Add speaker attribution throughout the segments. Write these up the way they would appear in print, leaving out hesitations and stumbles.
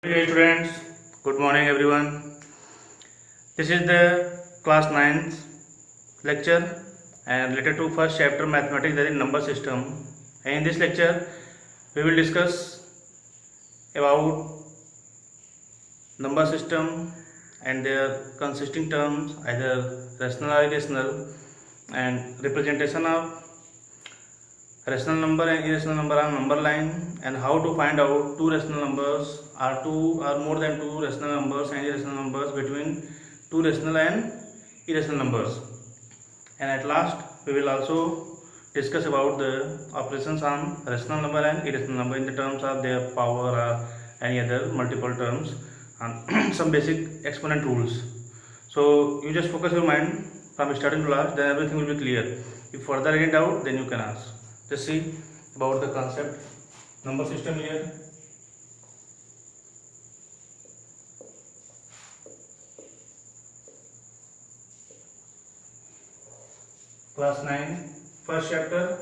Speaker 1: Hey students, good morning everyone. This is the class 9th lecture and related to first chapter mathematics, that is number system. And in this lecture we will discuss about number system and their consisting terms, either rational or irrational, and representation of rational number and irrational number on number line, and how to find out two rational numbers or more than two rational numbers and irrational numbers, between two rational and irrational numbers. And at last we will also discuss about the operations on rational number and irrational number in the terms of their power or any other multiple terms, and some basic exponent rules. So you just focus your mind from starting to last, then everything will be clear. If further any doubt, then you can ask. Just see about the concept number system here. Class 9, first chapter.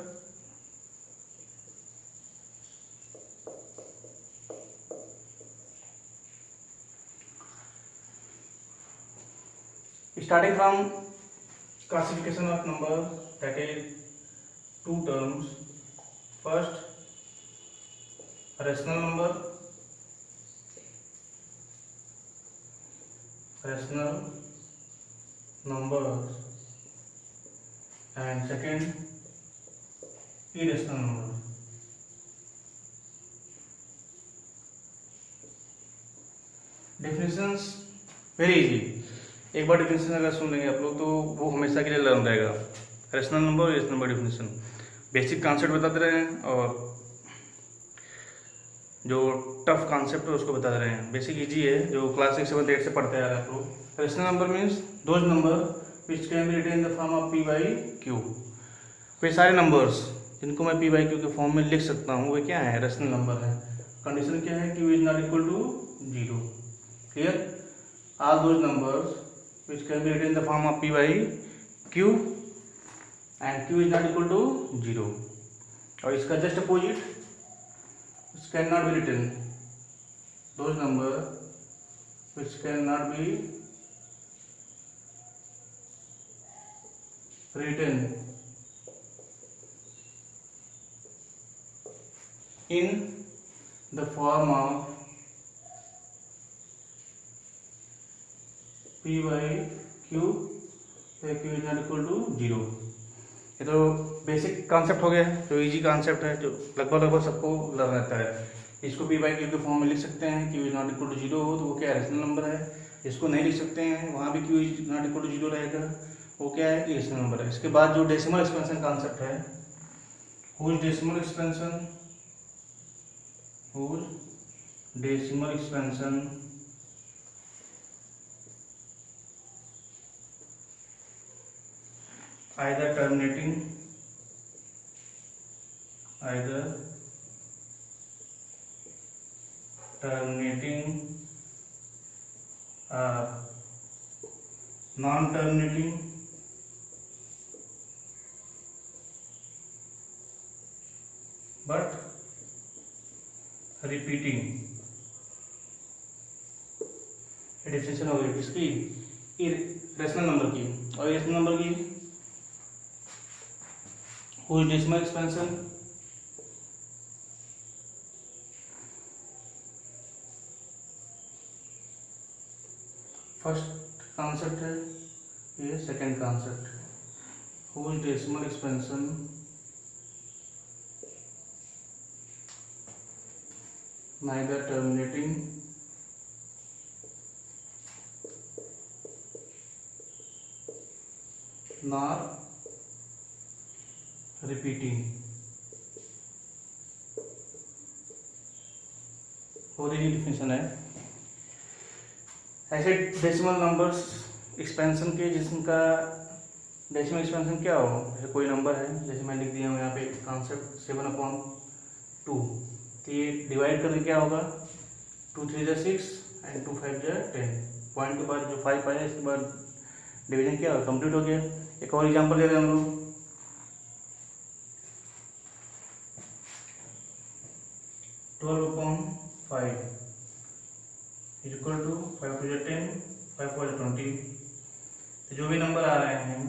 Speaker 1: Starting from classification of number, that is two terms. First, rational numbers, and second, irrational numbers. Definitions very easy. एक बार definition अगर सुन लेंगे आप लोग तो वो हमेशा के लिए लर्न रहेगा. रेशनल नंबर और irrational number definition basic concept बताते रहे हैं और जो टफ कॉन्सेप्ट है उसको बताते रहे हैं. बेसिक इजी है, जो क्लास 6, 7, 8 से पढ़ते आ रहे हैं आप लोग. Rational number means those numbers which can be written in the form of p by q. वे सारे नंबर्स जिनको मैं पी बाई क्यू के फॉर्म में लिख सकता हूँ वे क्या है? रेशनल नंबर है. कंडीशन क्या है? Q is not equal to 0. Clear? All those numbers which can be written in the form of p by q and q is not equal to 0. और इसका just opposite, which cannot be written, those number which cannot be written in the form of p by q, q is not equal to 0. ये तो basic concept हो गया, जो easy concept है, जो लगभग सबको लर्न रहता है. इसको p by q के फॉर्म में लिख सकते हैं. q is not equal to 0 हो तो वो क्या है? रेशनल नंबर है. इसको नहीं लिख सकते हैं, वहाँ भी q is not equal to 0 रहेगा, वो क्या है? इरेशनल नंबर है. इसके बाद जो डेसिमल एक्सपेंशन कॉन्सेप्ट है, whose decimal expansion either terminating or non-terminating but repeating. Definition हो गई किसकी? रेशनल नंबर की. और इरेशनल नंबर की whose decimal expansion first concept है, ये second concept. whose decimal expansion neither terminating nor repeating. और ये डिफिनेशन है. ऐसे डेसिमल नंबर्स एक्सपेंशन के जिसका डेसिमल एक्सपेंशन क्या हो, जैसे कोई नंबर है, जैसे मैं लिख दिया हूँ यहाँ पे कॉन्सेप्ट 7/2, तो ये डिवाइड करके क्या होगा? 2 3 = 6 एंड 2 5 = 10. पॉइंट के बाद जो 5 आया इसके बाद डिवीजन क्या होगा? कंप्लीट हो गया. एक और एग्जांपल ले रहे हैं हम लोग. 12/5 इज इक्वल टू 5 टू 10, 5 4 20। तो जो भी नंबर आ रहे हैं,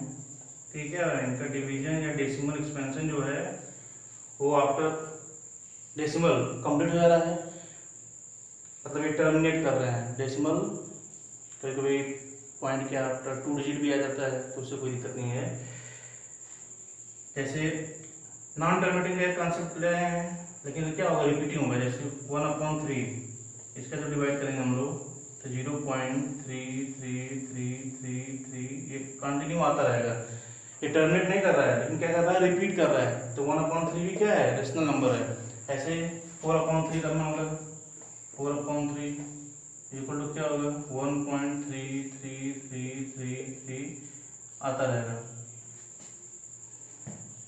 Speaker 1: ठीक है, इनका डिवीजन या डेसिमल एक्सपेंशन जो है वो आफ्टर डेसिमल कंप्लीट हो जा रहा है, मतलब ये टर्मिनेट कर रहे हैं डेसिमल। कभी कभी पॉइंट के आफ्टर 2 डिजिट भी आ जाता है, तो उससे कोई दिक्कत नहीं है। जैसे नॉन टर्मिनेटिंग का कॉन्सेप्ट ले रहे हैं, लेकिन क्या होगा, रिपीटिंग होगा। जैसे 1/3 इसका जो डिवाइड करेंगे हम लोग, तो 0.3333 ये कंटिन्यू आता रहेगा। ये टर्मिनेट नहीं कर रहा है, लेकिन क्या कर रहा है, रिपीट कर रहा है। तो 1/3 भी क्या है, रेशनल नंबर है। ऐसे 4/3 करना होगा, 4/3 इक्वल टू क्या होगा, 1.3333 आता रहेगा।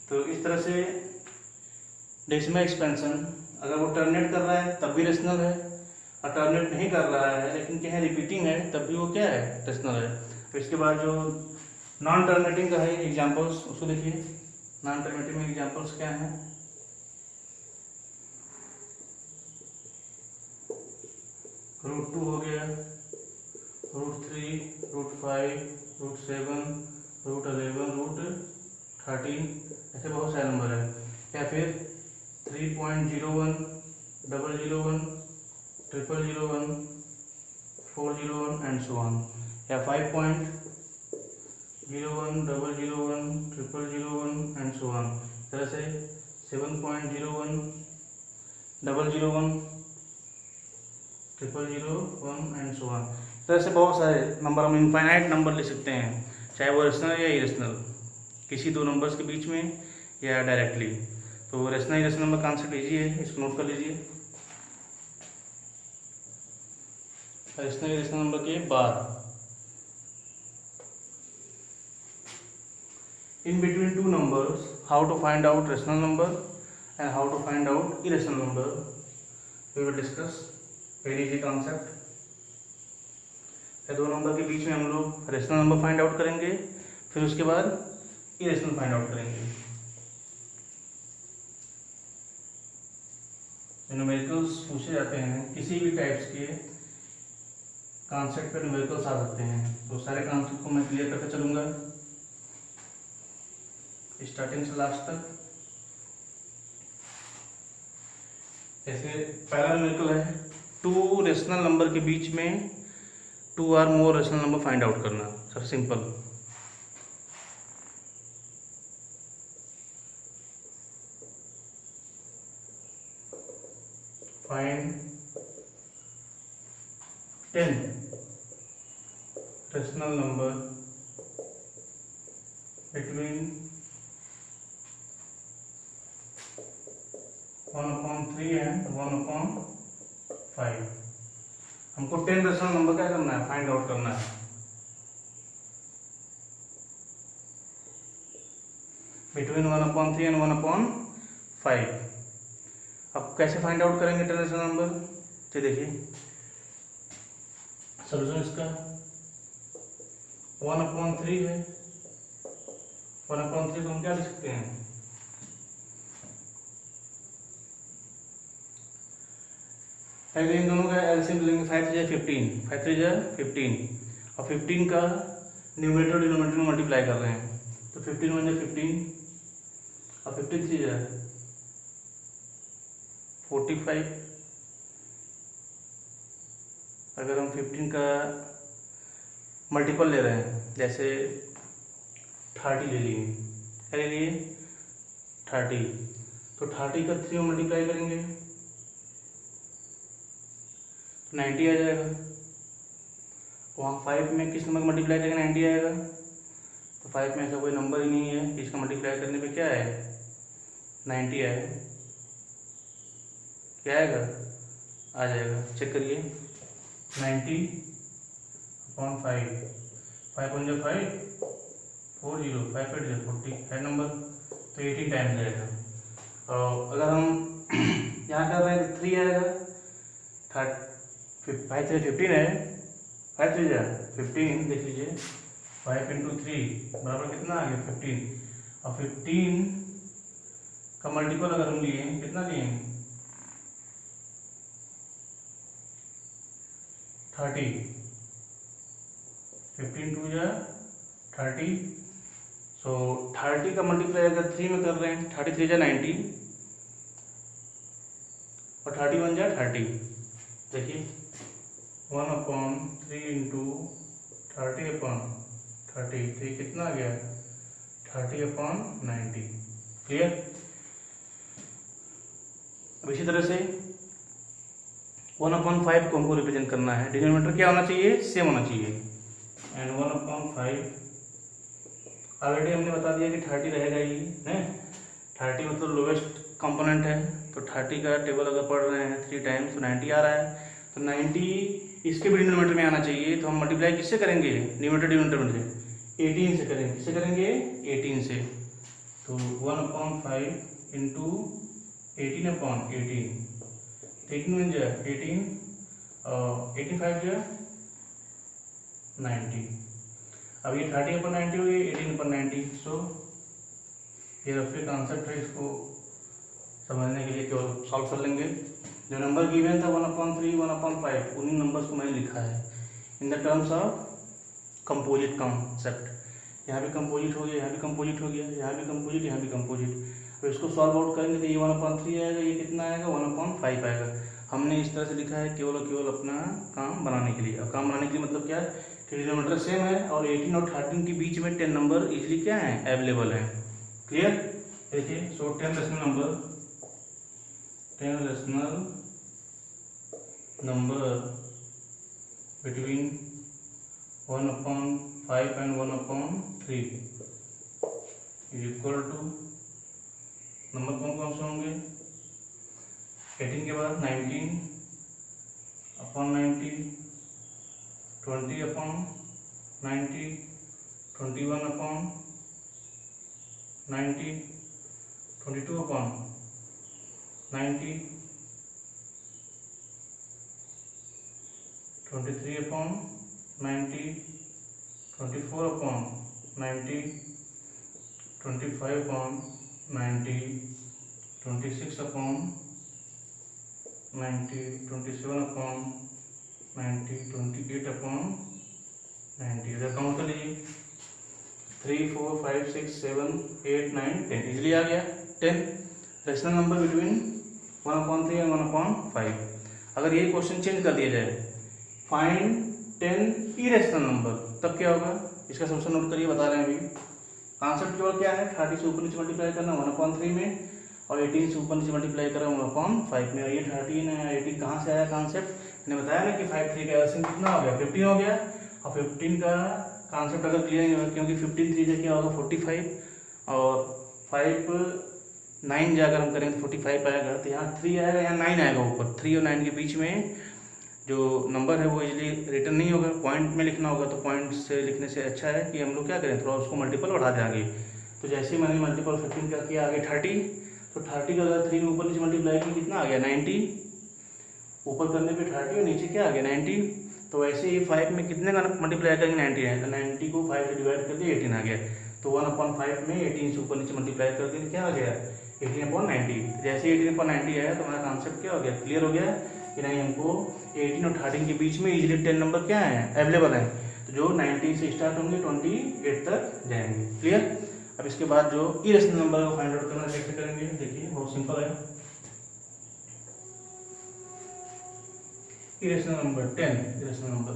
Speaker 1: तो इस तरह से डेसिमल एक्सपेंशन अगर वो टर्मिनेट कर रहा है तब भी रेशनल है, और टर्मिनेट नहीं कर रहा है लेकिन क्या है, रिपीटिंग है, तब भी वो क्या है, रेशनल है। तो इसके बाद जो नॉन टर्मिनेटिंग का है एग्जांपल्स, उसको देखिए। नॉन टर्मिनेटिंग में एग्जांपल्स क्या हैं, √2 हो गया, √3, √5, √7, √11, √13, ऐसे बहुत सारे नंबर है। या फिर 3.01, 001, 001, 401 एंड सो ऑन। या 5.01, 001, 001 एंड सो ऑन। तरह से 7.01, 001, 001 एंड सो ऑन। तरह से बहुत सारे नंबर, हम इनफाइनाइट नंबर ले सकते हैं, चाहे वो रेशनल या इरेशनल, किसी दो नंबर्स के बीच में या डायरेक्टली। तो rational irrational number concept easy है, इसको नोट कर लीजिए। रेशनल इरेशनल नंबर के बाद in between two numbers, how to find out rational number and how to find out irrational number, we will discuss very easy concept। दो number के बीच में हम लोग रेशनल नंबर फाइंड आउट करेंगे, फिर उसके बाद इरेशनल फाइंड आउट करेंगे। न्यूमेरिकल्स पूछे जाते हैं, किसी भी टाइप्स के कॉन्सेप्ट पे न्यूमेरिकल्स आ सकते हैं, तो सारे कॉन्सेप्ट को मैं क्लियर करके चलूंगा स्टार्टिंग से लास्ट तक। जैसे पहला न्यूमेरिकल है, 2 रेशनल नंबर के बीच में 2 और मोर रेशनल नंबर फाइंड आउट करना। सबसे simple, find 10 rational number between 1/3 and 1/5। हमको 10 रेशनल नंबर क्या करना है, फाइंड आउट करना है। Between 1/3 and 1/5। अब कैसे फाइंड आउट करेंगे 10 रेशनल नंबर, तो देखिए सोल्यूशन इसका 1/3 है। 1/3 को हम क्या लिख सकते हैं, पहले इन दोनों का एलसीएम लेंगे, 5 3 15, 5 3 15, और 15 का न्यूमरेटर डिनोमिनेटर में मल्टीप्लाई कर रहे हैं, तो 15 1 15 और 15 3 45। अगर हम 15 का मल्टीपल ले रहे हैं, जैसे 30 ले लिए, क्या ले लिए 30, तो 30 का 3 मल्टीप्लाई करेंगे 90 आ जाएगा। वहाँ 5 में किस नंबर का मल्टीप्लाई करेंगे 90 आएगा, तो 5 में ऐसा कोई नंबर ही नहीं है, इसका मल्टीप्लाई करने पे क्या है 90 आएगा। क्या आएगा, आ जाएगा, चेक करिए 90/5, 5 1 5, 40, 5 8 40 है नंबर, तो 18 टाइम्स आएगा। और अगर हम यहाँ कर रहे हैं तो 3 आएगा, 5 3 15 है, 5 3 15, देख लीजिए 5 × 3 बराबर कितना आ गया 15, और 15 का मल्टीपल अगर हम लिए कितना लिए 30, 15 टू जा 30, सो 30 का मल्टीप्लाई अगर 3 में कर रहे हैं, 33 जा 90 और 31 जा 30। देखिए 1/3 इंटू 30/30, तो ये कितना आ गया 30/90। क्लियर। अब इसी तरह से 1/5 को हमको रिप्रेजेंट करना है। डिनोमिनेटर क्या होना चाहिए, सेम होना चाहिए। एंड 1/5 ऑलरेडी हमने बता दिया कि 30 रहेगा ही है। 30 मतलब लोवेस्ट कंपोनेंट है, तो 30 का टेबल अगर पढ़ रहे हैं 3 टाइम्स तो 90 आ रहा है। तो 90 इसके भी डिनोमिनेटर में आना चाहिए, तो हम मल्टीप्लाई किससे करेंगे, न्यूमरेटर डिनोमिनेटर में से 18 से करेंगे। किससे करेंगे, 18 से। तो 1/5 इंटू 18/18, 18 बन जाए 18 और 85 जो 90। अब ये 30/90 हो गई, 18/90। सो ये रफली कॉन्सेप्ट है, इसको समझने के लिए केवल सॉल्व कर लेंगे। जो नंबर गिवन था 1/3, 1/5, उन्हीं नंबर्स को मैंने लिखा है in the terms of composite concept. यहाँ भी कंपोजिट हो गया, यहाँ भी कंपोजिट हो गया, यहाँ भी कंपोजिट, यहाँ भी कंपोजिट। तो इसको सॉल्व आउट करेंगे तो ये 1/3 आएगा, ये कितना आएगा 1/5 आएगा। हमने इस तरह से लिखा है केवल और केवल अपना काम बनाने के लिए। अब काम बनाने के लिए मतलब क्या है कि डिनोमिनेटर सेम है और 18 और 13 के बीच में 10 नंबर इजीली क्या है, अवेलेबल है। क्लियर। देखिए so 10 rational number between 1/5 and 1/3 is equal to, number कौन कौन से होंगे, 18 के बाद 19/90, 20/90, 21/90, 22/90, 23/90, 24/90, 25/90, 26/90, 27/90, 28/90। इधर काउंट कर लीजिए 3, 4, 5, 6, 7, 8, 9, 10 इजिली आ गया 10 रेशनल नंबर बिटवीन 1/3 एंड 1/5। अगर ये क्वेश्चन चेंज कर दिया जाए, फाइंड 10 इरेशनल नंबर, तब क्या होगा, इसका सोल्यूशन नोट करिए, बता रहे हैं अभी। कॉन्सेप्ट केवल क्या है, 30 से ऊपर नीचे मल्टीप्लाई करना 1/3 में और 18 से ऊपर नीचे मल्टीप्लाई करा 1/5 में। और ये 13 है 18 कहाँ से आया कॉन्सेप्ट, मैंने बताया ना कि 5 3 का एलसीएम कितना हो गया 15 हो गया। और 15 का कॉन्सेप्ट अगर क्लियर नहीं होगा, क्योंकि 15 3 से क्या होगा 45 और 5 9 जाकर हम करेंगे 45 आएगा। तो यहाँ 3 आएगा, यहाँ 9 आएगा ऊपर। 3 और 9 के बीच में जो नंबर है वो इजीली रिटर्न नहीं होगा, पॉइंट में लिखना होगा। तो पॉइंट से लिखने से अच्छा है कि हम लोग क्या करें, थोड़ा उसको मल्टीपल बढ़ा दें आगे। तो जैसे ही मैंने मल्टीपल 15 का किया आगे 30, तो 30 का अगर 3 में ऊपर नीचे मल्टीप्लाई किया कितना आ गया 90, ऊपर करने पे 30 और नीचे क्या आ गया 90। तो वैसे ही 5 में कितने का मल्टीप्लाई करेंगे 90 है, तो 90 को 5 से डिवाइड कर दिया 18 आ गया। तो 1/5 में 18 से ऊपर नीचे मल्टीप्लाई कर दिया क्या आ गया 18/90। जैसे 18/90 आया तो हमारा कॉन्सेप्ट क्या हो गया, क्लियर हो गया कि नहीं, हमको 18 और 13 के बीच में इजीली 10 नंबर क्या है अवेलेबल है। तो जो 19 से स्टार्ट होंगे 28 तक जाएंगे। क्लियर। अब इसके बाद जो इरेशनल नंबर को फाइंड आउट करना कैसे करेंगे, देखिए बहुत सिंपल है। Irrational number 10 irrational number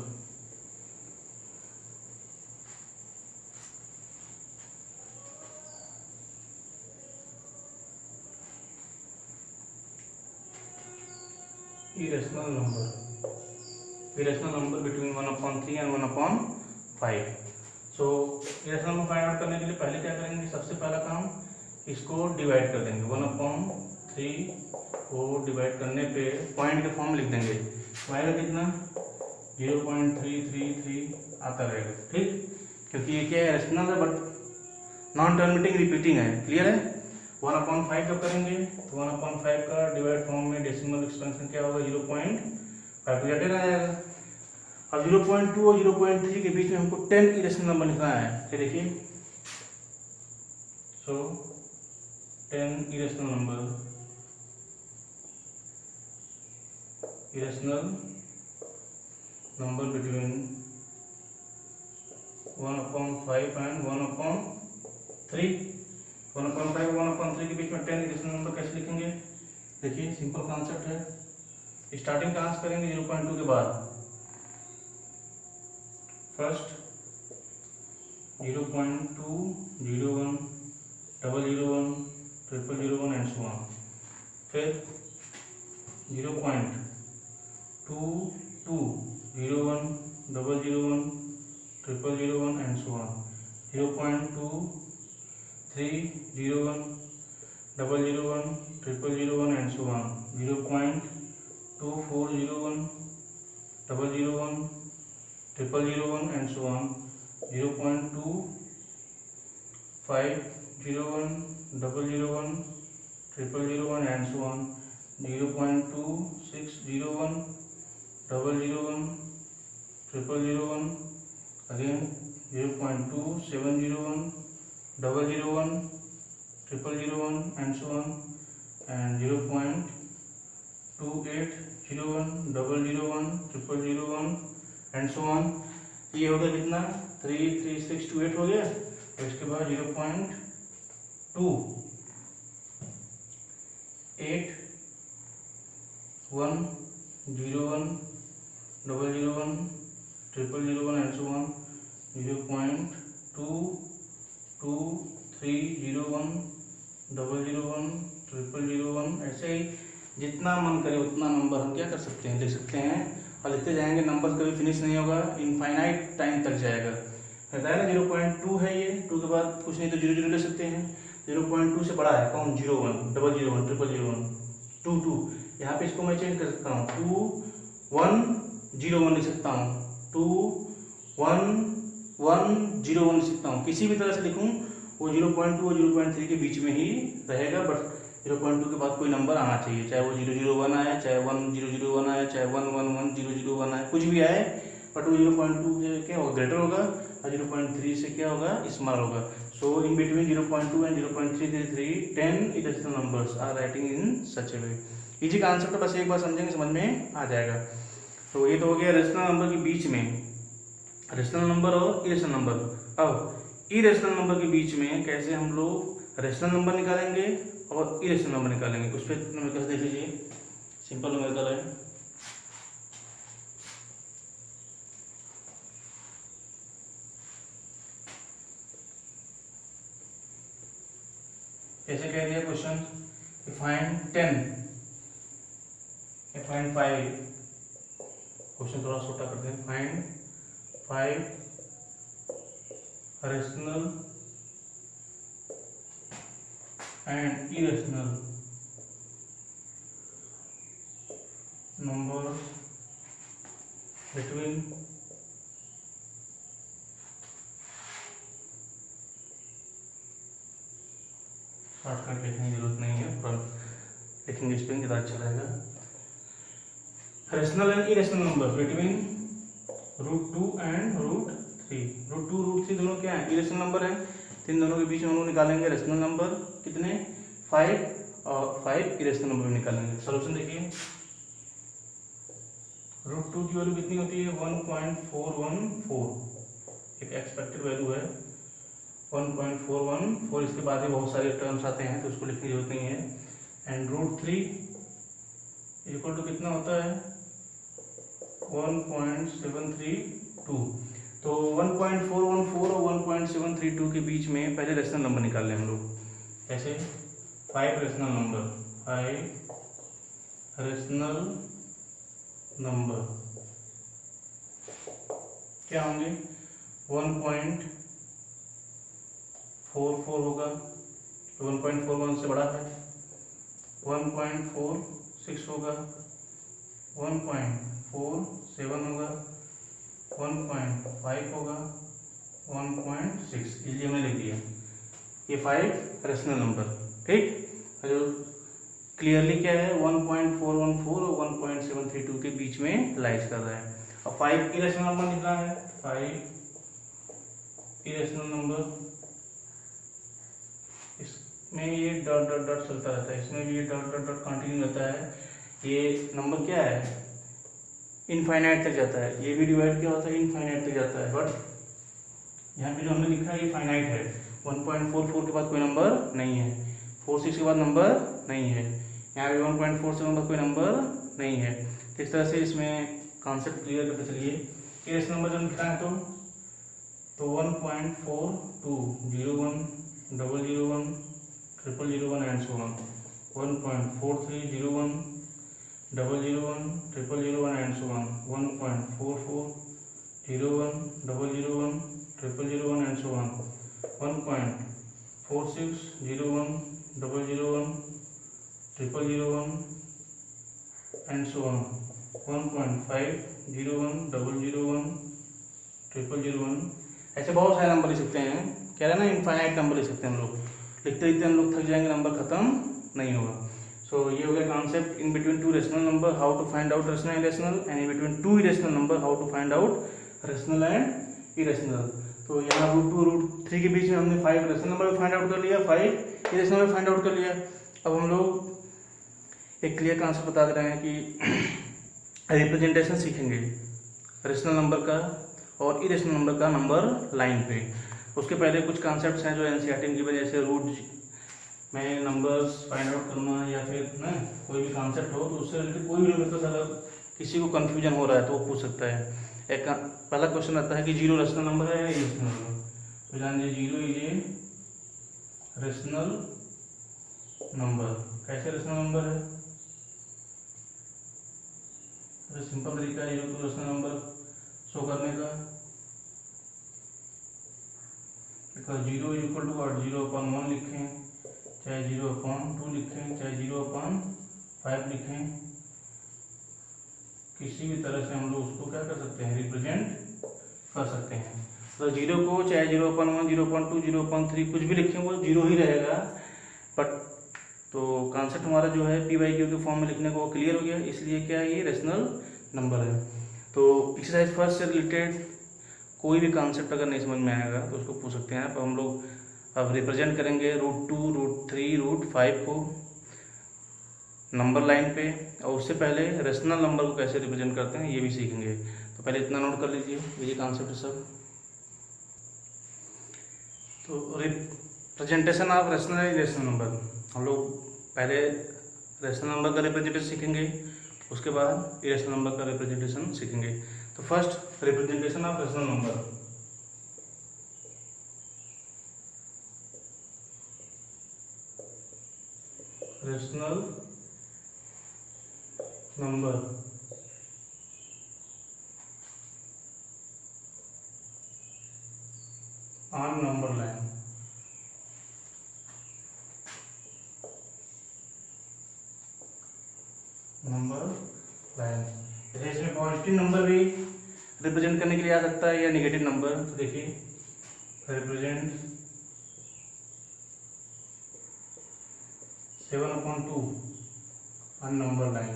Speaker 1: irrational number between 1/3 and 1/5। So irrational number find out करने के लिए पहले क्या करेंगे, सबसे पहला काम इसको डिवाइड कर देंगे। 1/3 को डिवाइड करने पे पॉइंट के फॉर्म लिख देंगे, आएगा कितना 0.333 आता रहेगा। ठीक, क्योंकि ये क्या है रेशनल है बट नॉन टर्मिनेटिंग रिपीटिंग है। क्लियर है। 1/5 जब करेंगे तो 1/5 का डिवाइड फॉर्म में डेसिमल एक्सपेंशन क्या होगा 0.5 तो 10 आ जाएगा। अब 0.2 और 0.3 के बीच में हमको 10 इरेशनल नंबर लिखना है। फिर देखिए so 10 irrational number number between 1/5 and 1/3। 1/5 और 1/3 के बीच में 10 इरेशनल नंबर कैसे लिखेंगे? देखिए सिंपल कॉन्सेप्ट है। स्टार्टिंग कहाँ से करेंगे? 0.2 के बाद। First 0.2, 01, 001, 0001 and so on. फिर 0.2, 01, 001, 0001 and so on. 0.2, 01, 001, 0001 and so on. 0.2401, 001, 0001 and so on. 0.2501, 001, 0001 and so on. 0.2601, 001, 0001 again. 0.2701, 001, 0001 and so on. And 0.2801, 001, 0001 and so on. ये हो गया कितना? 33628 हो गया। और इसके बाद 0.2801, 01, 001, 0001 एंड सो ऑन। 0.2231, 001, 0001 ऐसे ही जितना मन करे उतना नंबर हम क्या कर सकते हैं, लिख सकते हैं। और लिखते जाएंगे, नंबर कभी फिनिश नहीं होगा, इनफाइनाइट टाइम तक जाएगा। बताया ना 0.2 है ये, 2 के बाद कुछ नहीं तो 00 ले सकते हैं। 0.2 से बड़ा है कौन? 01, 001, 0001, 22। यहाँ पे इसको मैं चेंज कर सकता हूँ, 2101 लिख सकता हूँ, 2101 लिख सकता हूँ। किसी भी तरह से लिखूँ वो 0.2 और 0.3 के बीच में ही रहेगा। बट 0.2 के बाद कोई नंबर आना चाहिए, चाहे वो 001 आए, चाहे 1001 आए, चाहे 111001 आए, कुछ भी आए, बट वो 0.2 से क्या होगा? ग्रेटर होगा, और 0.3 से क्या होगा? स्मॉल होगा। So in between 0.2 and 0.333 10 irrational numbers are writing in such a way. Easy concept है, बस एक बार समझेंगे समझ में आ जाएगा। तो ये तो हो गया रेशनल नंबर के बीच में, रेशनल नंबर और इरेशनल नंबर। अब इरेशनल नंबर के बीच में कैसे हम लोग रेशनल नंबर निकालेंगे और इरेशनल नंबर निकालेंगे, उस पर न्यूमेरिकल देख लीजिए। सिंपल न्यूमेरिकल है। ऐसे कह दिया क्वेश्चन, फाइंड 10, फाइंड 5। क्वेश्चन थोड़ा छोटा करते हैं। Find 5 rational and irrational numbers between shortcut लिखने की जरूरत नहीं है, पर लिखेंगे स्पेलिंग ज़्यादा अच्छा रहेगा। Rational and irrational number between √2 and √3। √2 √3 दोनों क्या है? इरेशनल नंबर है। इन दोनों के बीच में हम लोग निकालेंगे रेशनल नंबर कितने? 5, और 5 इरेशनल नंबर निकालेंगे। सोल्यूशन देखिए, √2 की वैल्यू कितनी होती है? 1.414, एक एक्सपेक्टेड वैल्यू है 1.414। इसके बाद भी बहुत सारे टर्म्स आते हैं तो उसको लिखने की जरूरत नहीं है। एंड √3 इक्वल टू कितना होता है? 1.732। तो 1.414 और 1.732 के बीच में पहले रेशनल नंबर निकाल लें हम लोग। ऐसे 5 रेशनल नंबर, 5 रेशनल नंबर क्या होंगे? 1.44 होगा, तो 1.41 से बड़ा है। 1.46 होगा, 1.47 होगा, 1.5 होगा, 1.6। इसलिए हमने लिख दिया ये 5 रेशनल नंबर। ठीक, जो क्लियरली क्या है? 1.414 और 1.732 के बीच में लाइज कर रहा है। अब 5 इरेशनल नंबर निकला है, 5 इरेशनल नंबर। इसमें ये डॉट डॉट डॉट चलता रहता है, इसमें भी ये डॉट डॉट डॉट कंटिन्यू रहता है। ये नंबर क्या है? इनफाइनाइट तक जाता है, ये भी डिवाइड क्या होता है इनफाइनाइट तक जाता है, बट यहाँ पे जो हमने लिखा है ये फाइनाइट है। 1.44 के बाद कोई नंबर नहीं है, 46 के बाद नंबर नहीं है, यहाँ पे 1.47 के बाद कोई नंबर नहीं है। तो इस तरह से इसमें कॉन्सेप्ट क्लियर करते चलिए। इस नंबर जब लिखा है तो 1.42, 01, 001, 0001 and so on, 1.43, 01, 001, 0001 and so on, 1.44, 01, 001, 0001 and so on, 1.46, 01, 001, 0001 and so on, 1.5, 01, 001, 0001। ऐसे बहुत सारे नंबर लिख सकते हैं, कह रहे हैं ना इनफाइनाइट नंबर लिख सकते हैं हम लोग, लिखते लिखते हम लोग थक जाएंगे, नंबर खत्म नहीं होगा। सो ये हो गया concept in between two rational number how to find out rational irrational, and in between two irrational number how to find out rational and irrational. तो यहाँ √2 √3 के बीच में हमने 5 रेशनल नंबर भी फाइंड आउट कर लिया, 5 इरेशनल भी फाइंड आउट कर लिया। अब हम लोग एक क्लियर कॉन्सेप्ट बता दे रहे हैं कि रिप्रेजेंटेशन सीखेंगे रेशनल नंबर का और इरेशनल नंबर का नंबर लाइन पे। उसके पहले कुछ कॉन्सेप्ट्स हैं जो एनसीईआरटी में गिवन, जैसे रूट में नंबर्स फाइंड आउट करना, या फिर ना कोई भी कॉन्सेप्ट हो तो उससे रिलेटेड कोई भी नंबर का अगर किसी को कन्फ्यूजन हो रहा है तो वो पूछ सकता है। एक पहला क्वेश्चन आता है कि 0 रेशनल नंबर है या इरेशनल नंबर, तो जान लीजिए 0 इज ए रेशनल नंबर। कैसे रेशनल नंबर है, सिंपल तरीका है 0 टू रेशनल नंबर शो करने का। 0 इज इक्वल टू 0/1 लिखें, चाहे 0/2 लिखें, चाहे 0/5 लिखें, किसी भी तरह से हम लोग उसको क्या कर सकते हैं, रिप्रेजेंट कर सकते हैं। तो 0 को चाहे 0/1, 0/2, 0/3 कुछ भी लिखें वो 0 ही रहेगा। बट तो कॉन्सेप्ट हमारा जो है p/q के फॉर्म में लिखने को वो क्लियर हो गया, इसलिए क्या है ये रेशनल नंबर है। तो एक्सरसाइज फर्स्ट से रिलेटेड कोई भी कॉन्सेप्ट अगर नहीं समझ में आएगा तो उसको पूछ सकते हैं। तो हम लोग अब रिप्रेजेंट करेंगे √2, √3, √5 को नंबर लाइन पे, और उससे पहले रेशनल नंबर को कैसे रिप्रेजेंट करते हैं ये भी सीखेंगे। तो पहले इतना नोट कर लीजिए, ये कॉन्सेप्ट है सब। तो representation of rational irrational number, हम लोग पहले रेशनल नंबर का रिप्रेजेंटेशन सीखेंगे, उसके बाद इरेशनल नंबर का रिप्रेजेंटेशन सीखेंगे। तो first representation of rational number. Rational number on number line. Number line जैसे इसमें पॉजिटिव नंबर भी रिप्रेजेंट करने के लिए आ सकता है या नेगेटिव नंबर। तो देखिए रिप्रेजेंट 7/2 ऑन नंबर लाइन।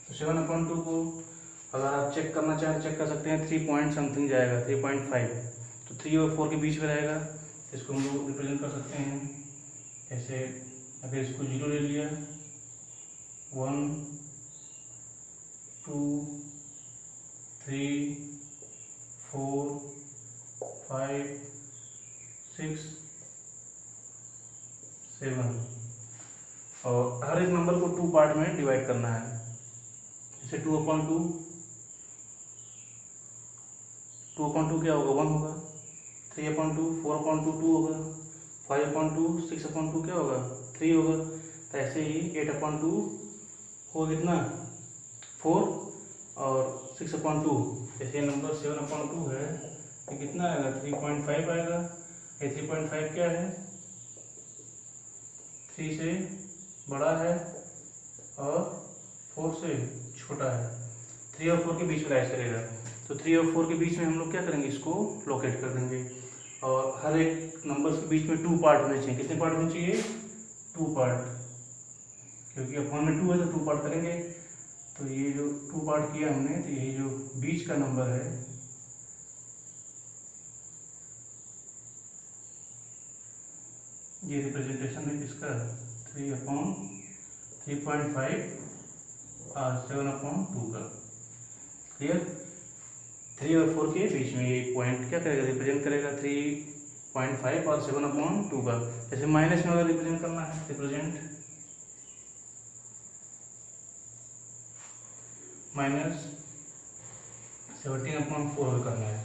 Speaker 1: तो 7/2 को अगर आप चेक करना चाहें तो चेक कर सकते हैं, 3 पॉइंट समथिंग जाएगा, 3.5। तो 3 और 4 के बीच में रहेगा, इसको हम लोग रिप्रेजेंट कर सकते हैं। जैसे अगर इसको 0 ले लिया, 1, 2, 3, 4, 5, 6, 7, और हर एक नंबर को 2 पार्ट में डिवाइड करना है। जैसे 2/2, 2/2 क्या होगा, 1 होगा। 3/2, 4/2, 2 होगा। 5/2, 6/2 क्या होगा, 3 होगा। तो ऐसे ही 8/2 होगा कितना, 4, और 6/2। जैसे नंबर 7/2 है, ये कितना आएगा, 3.5 आएगा। ये 3.5 क्या है, 3 से बड़ा है और 4 से छोटा है। 3 और 4 के बीच में राइज करेगा। तो 3 और 4 के बीच में हम लोग क्या करेंगे, इसको लोकेट कर देंगे। और हर एक नंबर्स के बीच में 2 पार्ट होने चाहिए। कितने पार्ट होने चाहिए, 2 पार्ट, क्योंकि अपॉन में 2 है तो 2 पार्ट करेंगे। तो ये जो 2 पार्ट किया हमने, तो यही जो बीच का नंबर है ये रिप्रेजेंटेशन है किसका, 3/3.5 7/2 का। क्लियर? 3 और 4 के बीच में ये पॉइंट क्या करेगा, रिप्रेजेंट करेगा 3.5 और 7/2 का। जैसे माइनस में अगर रिप्रेजेंट करना है, रिप्रेजेंट माइनस 17/4 करना है,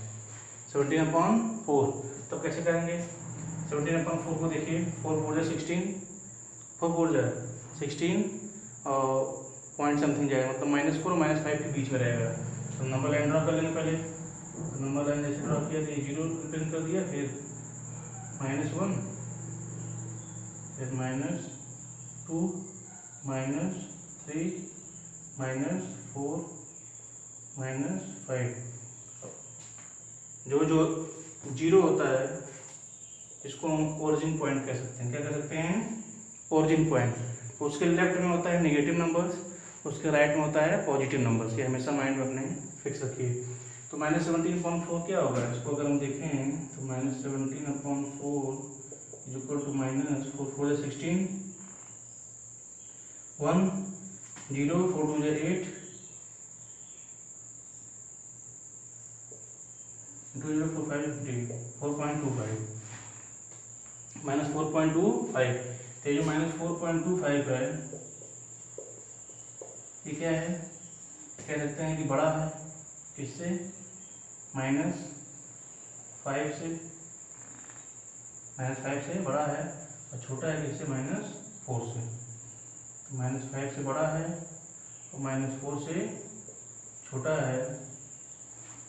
Speaker 1: 17/4। तो कैसे करेंगे? 17/4 को देखिए, 4 4 16, 4 4 16 और पॉइंट समथिंग जाएगा, मतलब -4 और -5 के बीच में रहेगा। तो नंबर लाइन ड्रॉ कर लेंगे पहले। तो नंबर लाइन जैसे ड्रॉ किया तो ये 0 रिप्रेजेंट कर दिया, फिर -1, फिर -2, -3, -4, -5। जो जो 0 होता है इसको हम ओरिजिन पॉइंट कह सकते हैं। क्या कह सकते हैं? Origin point. तो उसके लेफ्ट में होता है नेगेटिव नंबर्स, उसके राइट में होता है पॉजिटिव नंबर्स। ये हमेशा माइंड में अपने फिक्स रखिए। तो -17/4 क्या होगा? इसको अगर हम देखें तो -17/4 इज इक्वल टू -4 4 16, 1 0 4 2 8, 2 0 4 5 4.25 -4.25। तो ये जो -4.25 है ये क्या है? कह सकते हैं कि बड़ा है किससे? -5 से। -5 से बड़ा है और छोटा है किससे? -4 से। तो -5 से बड़ा है और -4 से छोटा है।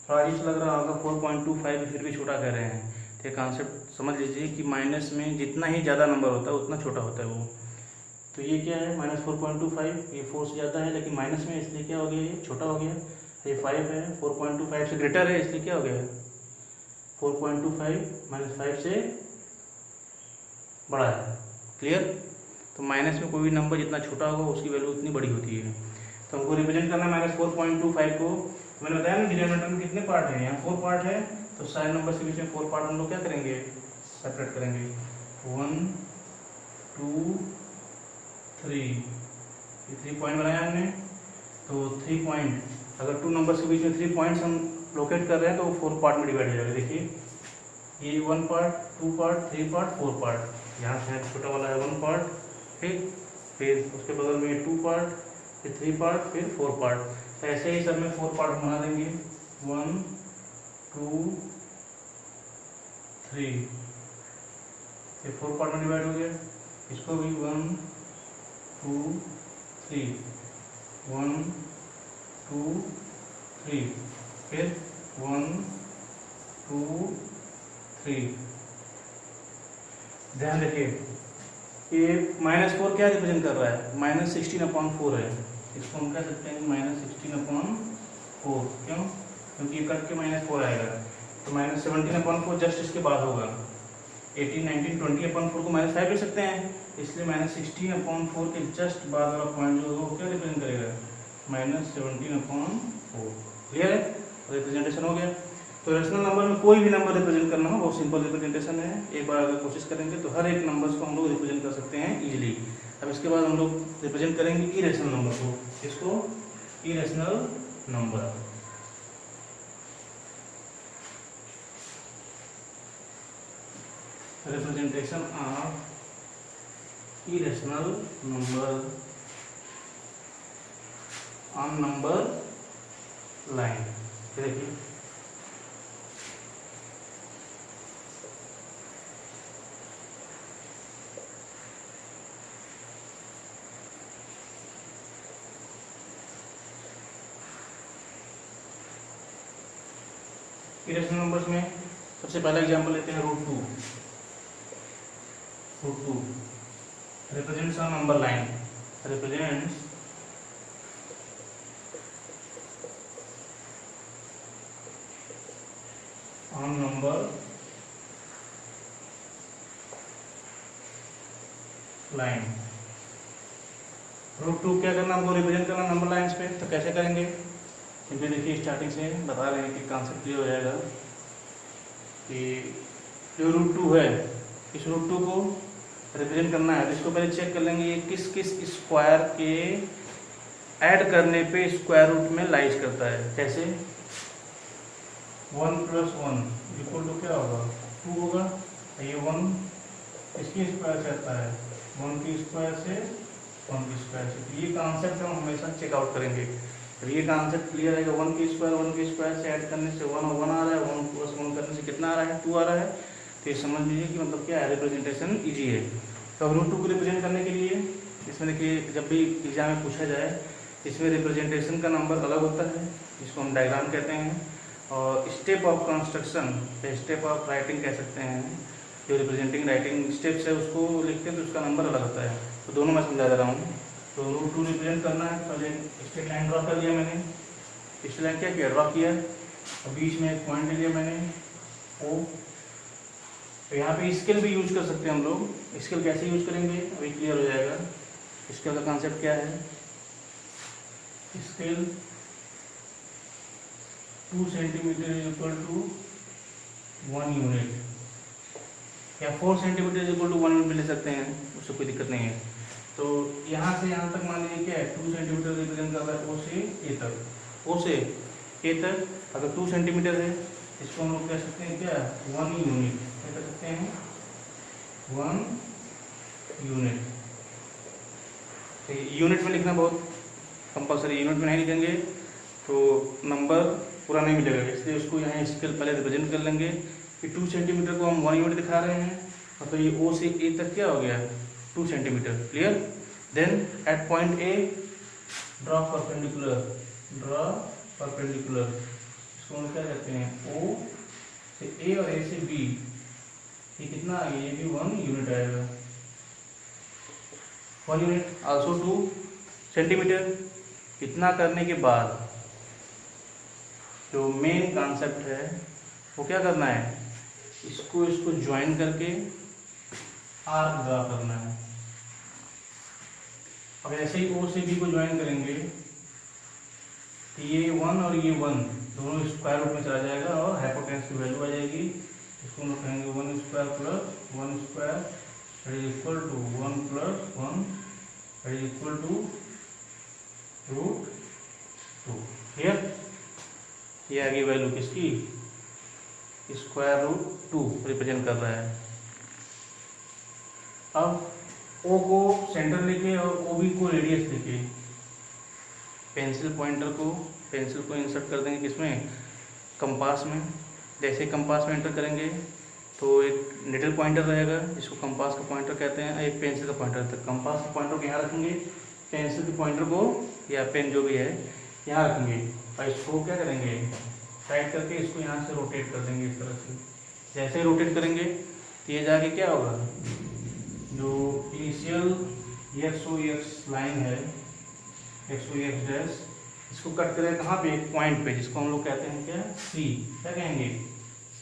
Speaker 1: थोड़ा अजीब लग रहा होगा, 4.25 फिर भी छोटा कह रहे हैं। तो ये कॉन्सेप्ट समझ लीजिए कि माइनस में जितना ही ज़्यादा नंबर होता है उतना छोटा होता है वो। तो ये क्या है? -4.25, ये 4 से ज़्यादा है लेकिन माइनस में, इसलिए क्या हो गया? ये छोटा हो गया। ये 5 है, 4.25 से ग्रेटर है, इसलिए क्या हो गया? 4.25 -5 से बड़ा है। क्लियर? तो माइनस में कोई भी नंबर जितना छोटा होगा उसकी वैल्यू उतनी बड़ी होती है। तो हमको रिप्रेजेंट करना है -4.25 को। मैंने बताया ना डिनोमिनेटर में कितने पार्ट हैं? यहाँ 4 पार्ट है, तो सारे नंबर के बीच में 4 पार्ट हम लोग क्या करेंगे? सेपरेट करेंगे। 1 2 3, ये 3 पॉइंट बनाया हमने। तो 3 पॉइंट, अगर 2 नंबर्स के बीच में 3 पॉइंट्स हम लोकेट कर रहे हैं तो वो 4 पार्ट में डिवाइड हो जाएगा। देखिए ये 1 पार्ट, 2 पार्ट, 3 पार्ट, 4 पार्ट। यहाँ से छोटा वाला है 1 पार्ट, फिर उसके बगल में 2 पार्ट, फिर 3 पार्ट, फिर 4 पार्ट। तो ऐसे ही सब में 4 पार्ट बना देंगे। 1 2 3, फिर 4 पार्ट में डिवाइड हो गया। इसको भी 1 2 3, 1 2 3, फिर 1 2 3। ध्यान रखिए ये -4 क्या रिप्रेजेंट कर रहा है? -16/4 है। इसको हम कह सकते हैं -16/4। क्यों? क्योंकि ये कट के -4 आएगा। तो -17/4 जस्ट इसके बाद होगा। 18 19 20/4 को -5 लिख सकते हैं, इसलिए -16/4 के जस्ट बाद वाला पॉइंट जो होगा वो क्या रिप्रेजेंट करेगा? -17/4। क्लियर है? रिप्रेजेंटेशन हो गया। तो रेशनल नंबर में कोई भी नंबर रिप्रेजेंट करना हो बहुत सिंपल रिप्रेजेंटेशन है। एक बार अगर कोशिश करेंगे तो हर एक नंबर्स को हम लोग रिप्रेजेंट कर सकते हैं इजीली। अब इसके बाद हम लोग रिप्रेजेंट करेंगे इरेशनल नंबर को। इसको irrational number, representation of irrational number on number line. देखिए इरेशनल नंबर्स में सबसे पहला एग्जांपल लेते हैं √2। √2 represents on number line, represents on number line. √2 क्या करना हमको? रिप्रेजेंट करना नंबर लाइन्स पे। तो कैसे करेंगे? क्योंकि देखिए स्टार्टिंग से बता रहे हैं कि कॉन्सेप्ट क्लियर हो जाएगा कि जो √2 है इस √2 को रिप्रेजेंट करना है। तो इसको पहले चेक कर लेंगे ये किस किस स्क्वायर के ऐड करने पे स्क्वायर रूट में लाइज करता है। कैसे? 1 + 1 इक्वल टू क्या होगा? 2 होगा। ये 1 इसकी स्क्वायर से आता है, 1 की स्क्वायर से 1 की स्क्वायर से। तो ये कॉन्सेप्ट हम हमेशा चेकआउट करेंगे। तो ये कॉन्सेप्ट क्लियर है कि 1 की स्क्वायर से ऐड करने से 1 और 1 आ रहा है, 1 + 1 करने से कितना आ रहा है? 2 आ रहा है। तो ये समझ लीजिए कि मतलब क्या है, रिप्रेजेंटेशन ईजी है। तो अब √2 को रिप्रेजेंट करने के लिए इसमें देखिए, जब भी एग्जाम में पूछा जाए इसमें रिप्रेजेंटेशन का नंबर अलग होता है, जिसको हम डायग्राम कहते हैं, और स्टेप ऑफ कंस्ट्रक्शन या स्टेप ऑफ राइटिंग कह सकते हैं, जो रिप्रेजेंटिंग राइटिंग स्टेप्स है उसको लिखते हैं तो उसका नंबर अलग होता है। तो दोनों मैं समझा दे रहा हूँ। तो √2 रिप्रेजेंट करना है, पहले स्ट्रेट लाइन ड्रॉ कर लिया मैंने। स्ट्रेट लाइन क्या किया? ड्रॉ किया, और बीच में एक पॉइंट ले लिया मैंने O। तो यहाँ पे स्केल भी यूज कर सकते हैं हम लोग। स्केल कैसे यूज करेंगे अभी क्लियर हो जाएगा। स्केल का कॉन्सेप्ट क्या है? Scale 2 centimetre equal to 1 unit, या 4 सेंटीमीटर इक्वल टू 1 यूनिट ले सकते हैं, उससे कोई दिक्कत नहीं है। तो यहाँ से यहाँ तक मान लीजिए क्या है, 2 सेंटीमीटर रिप्रेजेंट कर रहा है O से A तक, O से A तक। अगर 2 सेंटीमीटर है, इसको हम लोग कह सकते हैं क्या? 1 यूनिट। क्या कह सकते हैं? 1 यूनिट। तो यूनिट में लिखना बहुत कंपलसरी, यूनिट में नहीं लिखेंगे तो नंबर पूरा नहीं मिलेगा, इसलिए उसको यहाँ स्केल पहले रिप्रेजेंट कर लेंगे कि 2 सेंटीमीटर को हम 1 यूनिट दिखा रहे हैं, और तो ये O से A तक क्या हो गया? 2 centimetre. Clear? Then at point A draw perpendicular, इसको हम क्या कहते हैं? O से A और A से B, ये कितना आ गया? ये भी 1 यूनिट आएगा। 1 यूनिट आल्सो 2 सेंटीमीटर। इतना करने के बाद जो मेन कॉन्सेप्ट है वो क्या करना है? इसको ज्वाइन करके आर्क ड्रा करना है। अब ऐसे ही O से B को ज्वाइन करेंगे तो ये 1 और ये 1 दोनों स्क्वायर रूट में चला जाएगा और हाइपोटेन्यूज की वैल्यू आ जाएगी। इसको हम लोग कहेंगे 1 square + 1 square equal to 1 + 1 equal to √2। Clear? ये आगे वैल्यू किसकी? √2 रिप्रेजेंट कर रहा है। अब O को सेंटर लेके और OB को रेडियस लेके पेंसिल को इंसर्ट कर देंगे किसमें? कंपास में। जैसे कंपास में एंटर करेंगे तो एक निडल पॉइंटर रहेगा, जिसको कंपास का पॉइंटर कहते हैं, एक पेंसिल का पॉइंटर रहता है। कंपास के पॉइंटर को यहाँ रखेंगे, पेंसिल के पॉइंटर को या पेन जो भी है यहाँ रखेंगे, और इसको क्या करेंगे? टाइट करके इसको यहाँ से रोटेट कर देंगे इस तरह से। जैसे ही रोटेट करेंगे तो ये जाके क्या होगा? जो इनिशियल XOX लाइन है, XOX डैश, इसको कट करें कहाँ पे? एक पॉइंट पे, जिसको हम लोग कहते हैं क्या? C। क्या कहेंगे? C।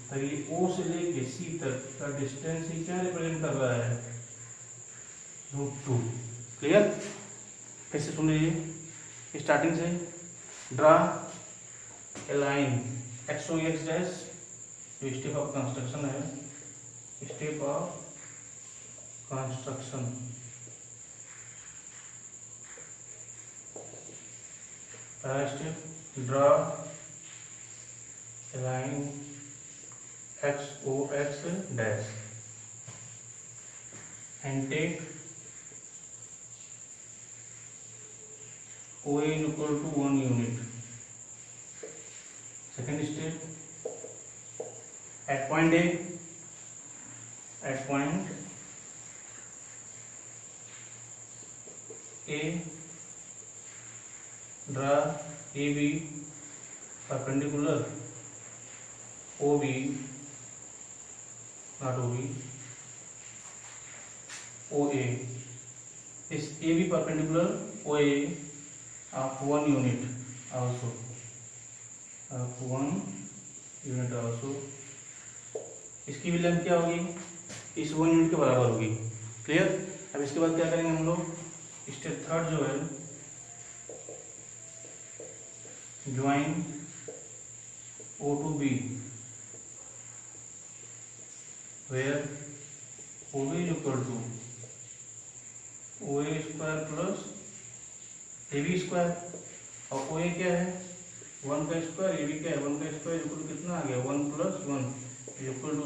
Speaker 1: तो ये O से लेके C तक का डिस्टेंस ही क्या रिप्रेजेंट कर रहा है? √2। क्लियर? कैसे सुन लीजिए स्टार्टिंग से। Draw a line XOX dash, जो स्टेप ऑफ कंस्ट्रक्शन है, स्टेप ऑफ कंस्ट्रक्शन। पहला step, draw a line XOX dash and take OA equal to 1 unit. Second step, at point A draw AB perpendicular OB, not OB, OA। इस AB perpendicular OA of 1 unit also, इसकी भी length क्या होगी? इस 1 unit के बराबर होगी। Clear? अब इसके बाद क्या करेंगे हम लोग? स्टेप थर्ड जो है, join O to B, where OB is equal to OA square plus A B square, और ओ ए क्या है 1 का स्क्वायर, ए बी क्या है 1 का स्क्वायर इक्वल कितना आ गया 1 + 1 इक्वल टू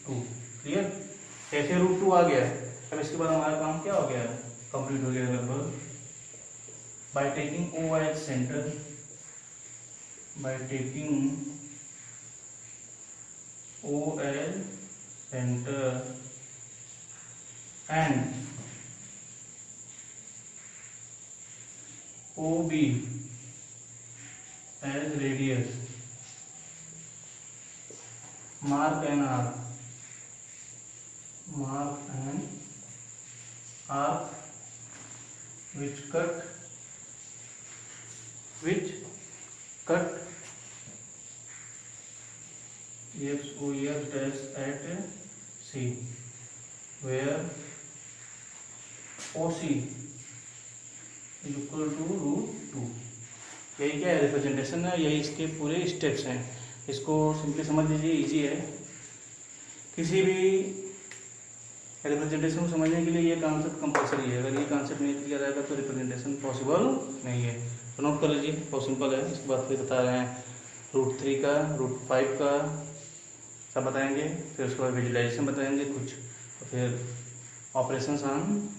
Speaker 1: √2। क्लियर, ऐसे √2 आ गया। अब इसके बाद हमारा काम क्या हो गया, कंप्लीट हो गया लगभग। By taking O as centre, by taking O as centre and OB as radius, mark an arc which cut XOEF dash at C, where OC is equal to √2। यही क्या है, रिप्रेजेंटेशन है, यही इसके पूरे स्टेप्स हैं। इसको सिंपली समझ लीजिए, इजी है। किसी भी रिप्रेजेंटेशन को समझने के लिए ये कॉन्सेप्ट कंपलसरी है। अगर ये कॉन्सेप्ट नहीं किया जाएगा तो रिप्रेजेंटेशन पॉसिबल नहीं है। तो नोट कर लीजिए, बहुत सिंपल है। इसके बाद फिर बता रहे हैं √3 का, √5 का सब बताएंगे, फिर उसके बाद विजुलाइजेशन बताएंगे कुछ, तो फिर ऑपरेशंस ऑन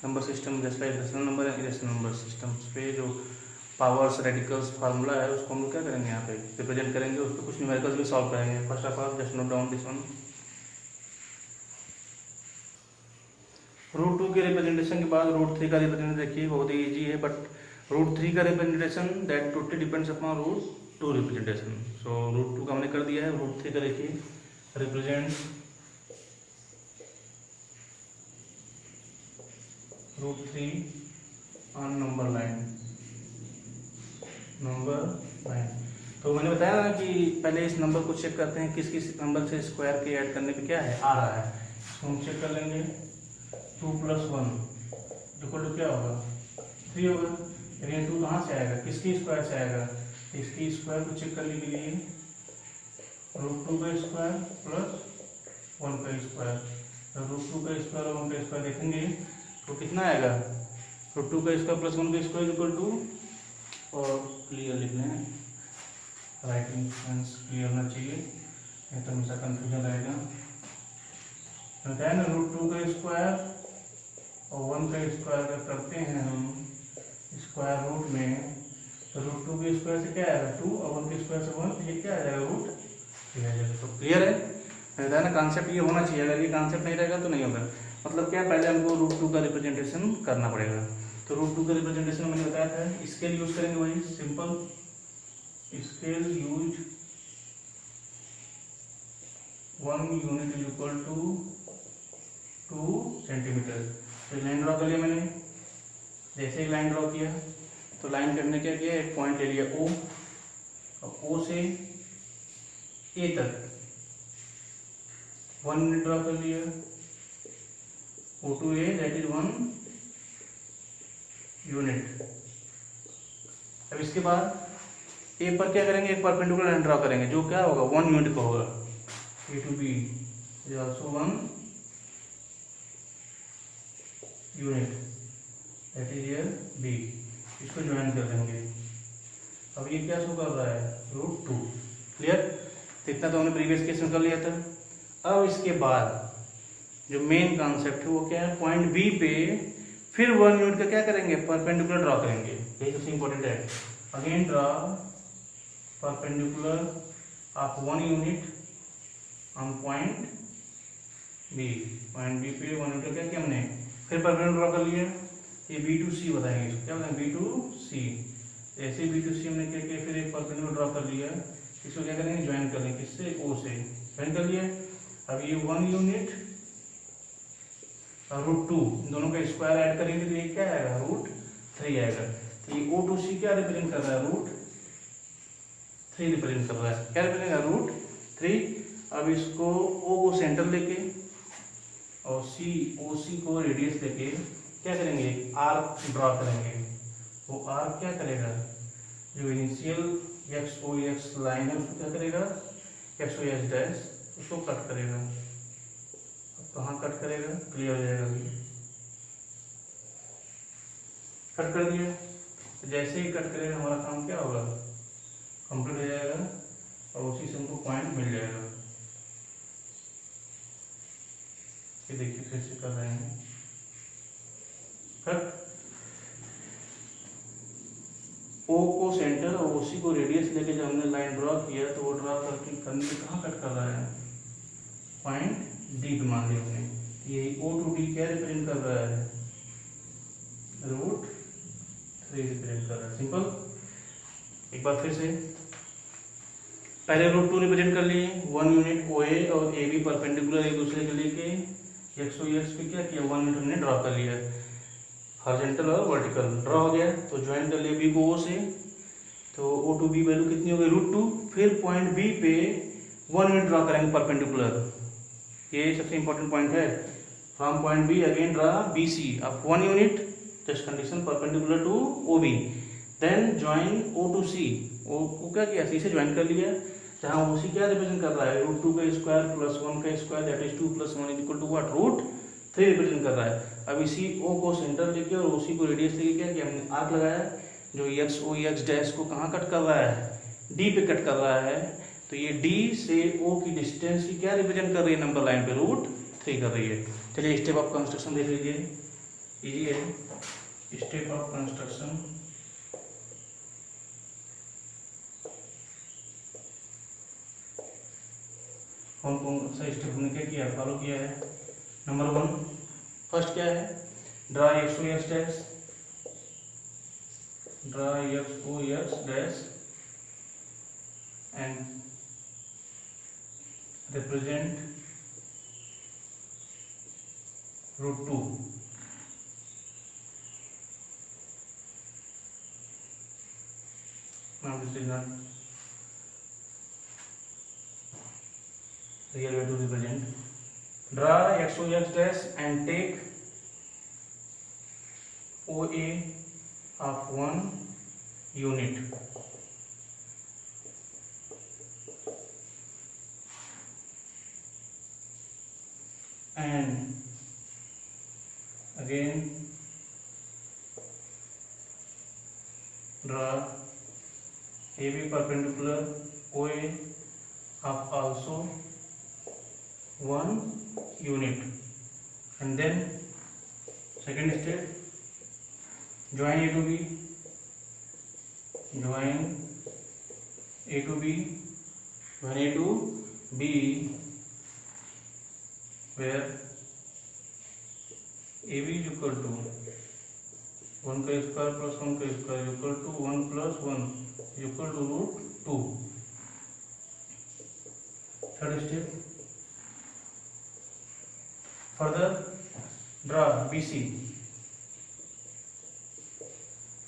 Speaker 1: नंबर सिस्टम, जैसे रेशनल नंबर है, इरेशनल नंबर सिस्टम पे जो पावर्स, रेडिकल्स फार्मूला है उसको हम लोग क्या करेंगे यहाँ पे रिप्रेजेंट करेंगे, उस पर कुछ न्यूमेरिकल्स भी सॉल्व करेंगे। First of all just note down this one. √2 के रिप्रेजेंटेशन के बाद √3 का रिप्रेजेंटेशन देखिए, बहुत ही ईजी है, बट √3 का representation that totally depends upon √2 representation. So √2 का हमने कर दिया है। √3 का देखिए, रिप्रेजेंट √3 ऑन नंबर लाइन। तो मैंने बताया ना कि पहले इस नंबर को चेक करते हैं किस किस नंबर से स्क्वायर के ऐड करने पे क्या है आ रहा है। इसको हम चेक कर लेंगे। 2 + 1 इक्वल टू क्या होगा 3 होगा। लेकिन 2 कहाँ से आएगा, किसकी स्क्वायर से आएगा, इसकी स्क्वायर को चेक करने के लिए √2 का स्क्वायर + 1 का स्क्वायर। √2 का स्क्वायर और 1 का स्क्वायर देखेंगे तो कितना आएगा, √2 का स्क्वायर + 1 का स्क्वायर इक्वल टू, और क्लियर लिख लें, राइटिंग सेंस क्लियर होना चाहिए, नहीं तो हमेशा कन्फ्यूजन रहेगा। देन √2 का स्क्वायर और 1 का स्क्वायर अगर करते हैं हम स्क्वायर रूट में, तो √2 के स्क्वायर से क्या आएगा 2 और 1 के स्क्वायर से 1, ये क्या आ जाएगा √3 आ जाएगा। तो क्लियर है ना, कॉन्सेप्ट ये होना चाहिए। अगर ये कॉन्सेप्ट नहीं रहेगा तो नहीं होगा। मतलब क्या, पहले हमको √2 का रिप्रेजेंटेशन करना पड़ेगा। तो √2 का रिप्रेजेंटेशन मैंने बताया था, स्केल यूज करेंगे, वही simple scale use 1 unit is equal to 2 centimetre. तो लाइन ड्रॉ कर लिया मैंने। जैसे ही लाइन ड्रॉ किया तो लाइन करने क्या किया, एक पॉइंट ले लिया O, और O से A तक 1 यूनिट ड्रॉ कर लिया। O to A that is 1 unit. अब इसके बाद A पर क्या करेंगे, एक परपेंडिकुलर लाइन ड्रॉ करेंगे जो क्या होगा 1 यूनिट का होगा। A to B is also 1 unit that is here B। इसको ज्वाइन कर देंगे। अब ये क्या शो कर रहा है √2। क्लियर, तो इतना तो हमने प्रीवियस केस में कर लिया था। अब इसके बाद जो मेन कॉन्सेप्ट है वो क्या है, पॉइंट बी पे फिर 1 यूनिट का क्या करेंगे, परपेंडिकुलर ड्रॉ करेंगे। यही सबसे इंपॉर्टेंट है। Again draw perpendicular of 1 unit on point B. Point B पे 1 यूनिट का क्या किया हमने, फिर परपेंडिकुलर ड्रॉ कर लिया। ये B to C बताएंगे, क्या बताएंगे B to C। ऐसे B to C हमने क्या किया, फिर एक परपेंडिकुलर ड्रॉ कर लिया। इसको क्या करेंगे, ज्वाइन कर लेंगे, किससे O से ज्वाइन कर लिया। अब ये 1 यूनिट और √2 दोनों का स्क्वायर ऐड करेंगे तो ये क्या आएगा √3 आएगा। तो ये O to C क्या रिप्रेजेंट कर रहा है, √3 रिप्रेजेंट कर रहा है। क्या रिप्रेजेंट कर रहा है √3। अब इसको O को सेंटर लेके और OC को रेडियस लेके क्या करेंगे, आर्क ड्रॉ करेंगे। वो आर्क क्या करेगा, जो इनिशियल XOX लाइन है उसको क्या करेगा, XOX डैश उसको कट करेगा। कहाँ कट करेगा, क्लियर हो जाएगा। अभी कट कर दिया। तो जैसे ही कट करेगा हमारा काम क्या होगा, कंप्लीट हो जाएगा और उसी से हमको पॉइंट मिल जाएगा। ये देखिए फिर से कर रहे हैं कट, ओ को सेंटर और ओसी को रेडियस लेके जब हमने लाइन ड्रॉ किया तो वो ड्रॉ करके करने कहाँ कट कर रहा है, पॉइंट डी पे मान लिया हमने। ये ओ टू डी क्या रिप्रेजेंट कर रहा है, √3 रिप्रेजेंट कर रहा है। सिंपल। एक बार फिर से पहले √2 रिप्रेजेंट कर लिए, 1 यूनिट ओ ए और ए बी परपेंडिकुलर एक दूसरे के लेके एक्स और एक्स पे क्या किया, 1 यूनिट हमने ड्रॉ कर लिया, हॉरिजॉन्टल और वर्टिकल ड्रॉ हो गया। तो ज्वाइन कर लिया बी को ओ से, तो ओ टू बी वैल्यू कितनी हो गई, √2। फिर पॉइंट बी पे 1 यूनिट ड्रॉ करेंगे परपेंडिकुलर, ये सबसे इंपॉर्टेंट पॉइंट है। From point B again draw B C, अब 1 unit just condition perpendicular to O B, then join O to C, O को क्या किया, सी से ज्वाइन कर लिया, जहाँ ओ सी क्या रिप्रेजेंट कर रहा है, √2 का स्क्वायर प्लस 1 का square that is 2 + 1 equal to what, √3 represent कर रहा है। अब इसी ओ को सेंटर लेके और ओसी को रेडियस लेके क्या किया हमने, आर्क लगाया, जो एक्स ओ एक्स डैश को कहाँ कट कर रहा है, डी पे कट कर रहा है। तो ये डी से ओ की डिस्टेंस की क्या रिप्रेजेंट कर रही है, नंबर लाइन पे √3 कर रही है। चलिए स्टेप ऑफ कंस्ट्रक्शन देख लीजिए, इजी है स्टेप ऑफ कंस्ट्रक्शन। कौन कौन सा स्टेप हमने क्या किया, फॉलो किया है। नंबर 1 फर्स्ट क्या है, draw X O X dash, draw X O X dash and represent √2। Now this is not real way to represent. Draw x o x dash and take OA of 1 unit. And again draw AB perpendicular OA of also 1 unit, and then second step join A to B, join A to B, join A to B where AB is equal to 1 का square plus 1 का square equal to 1 + 1 equal to √2। Third step further draw BC,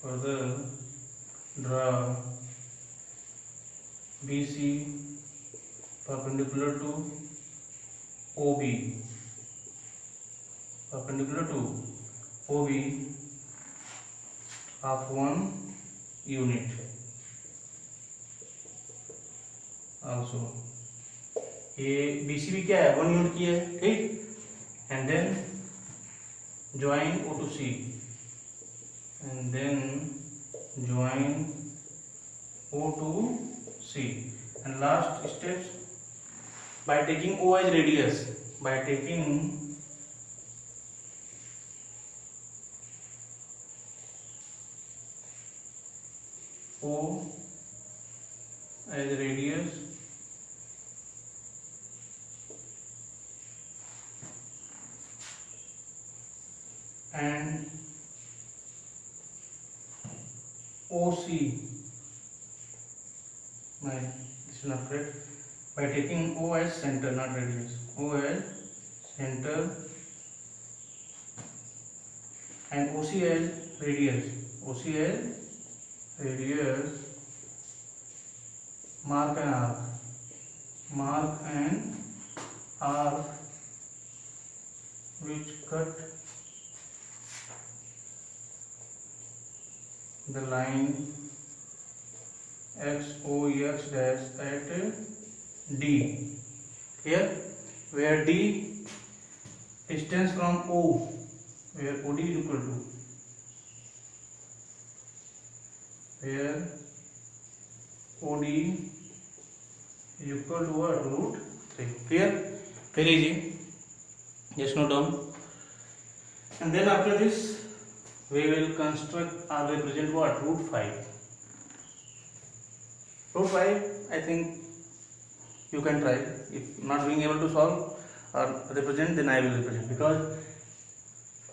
Speaker 1: further draw BC perpendicular to OB, perpendicular to OB of 1 unit also। ये BC भी क्या है, 1 unit की है, ठीक। And then join O to C, and then join O to C, and last steps by taking O as radius, by taking O as radius and OC, this is not correct, by taking O as center not radius, O as center and OC as radius, OC as radius, mark an arc, mark an arc which cut the line x o x dash at D, here where D distance from O, where OD is equal to where OD is equal to what? √3. Clear? Very easy. Just note down. And then after this we will construct or represent what? √5. √5 I think you can try. If not being able to solve or represent, then I will represent, because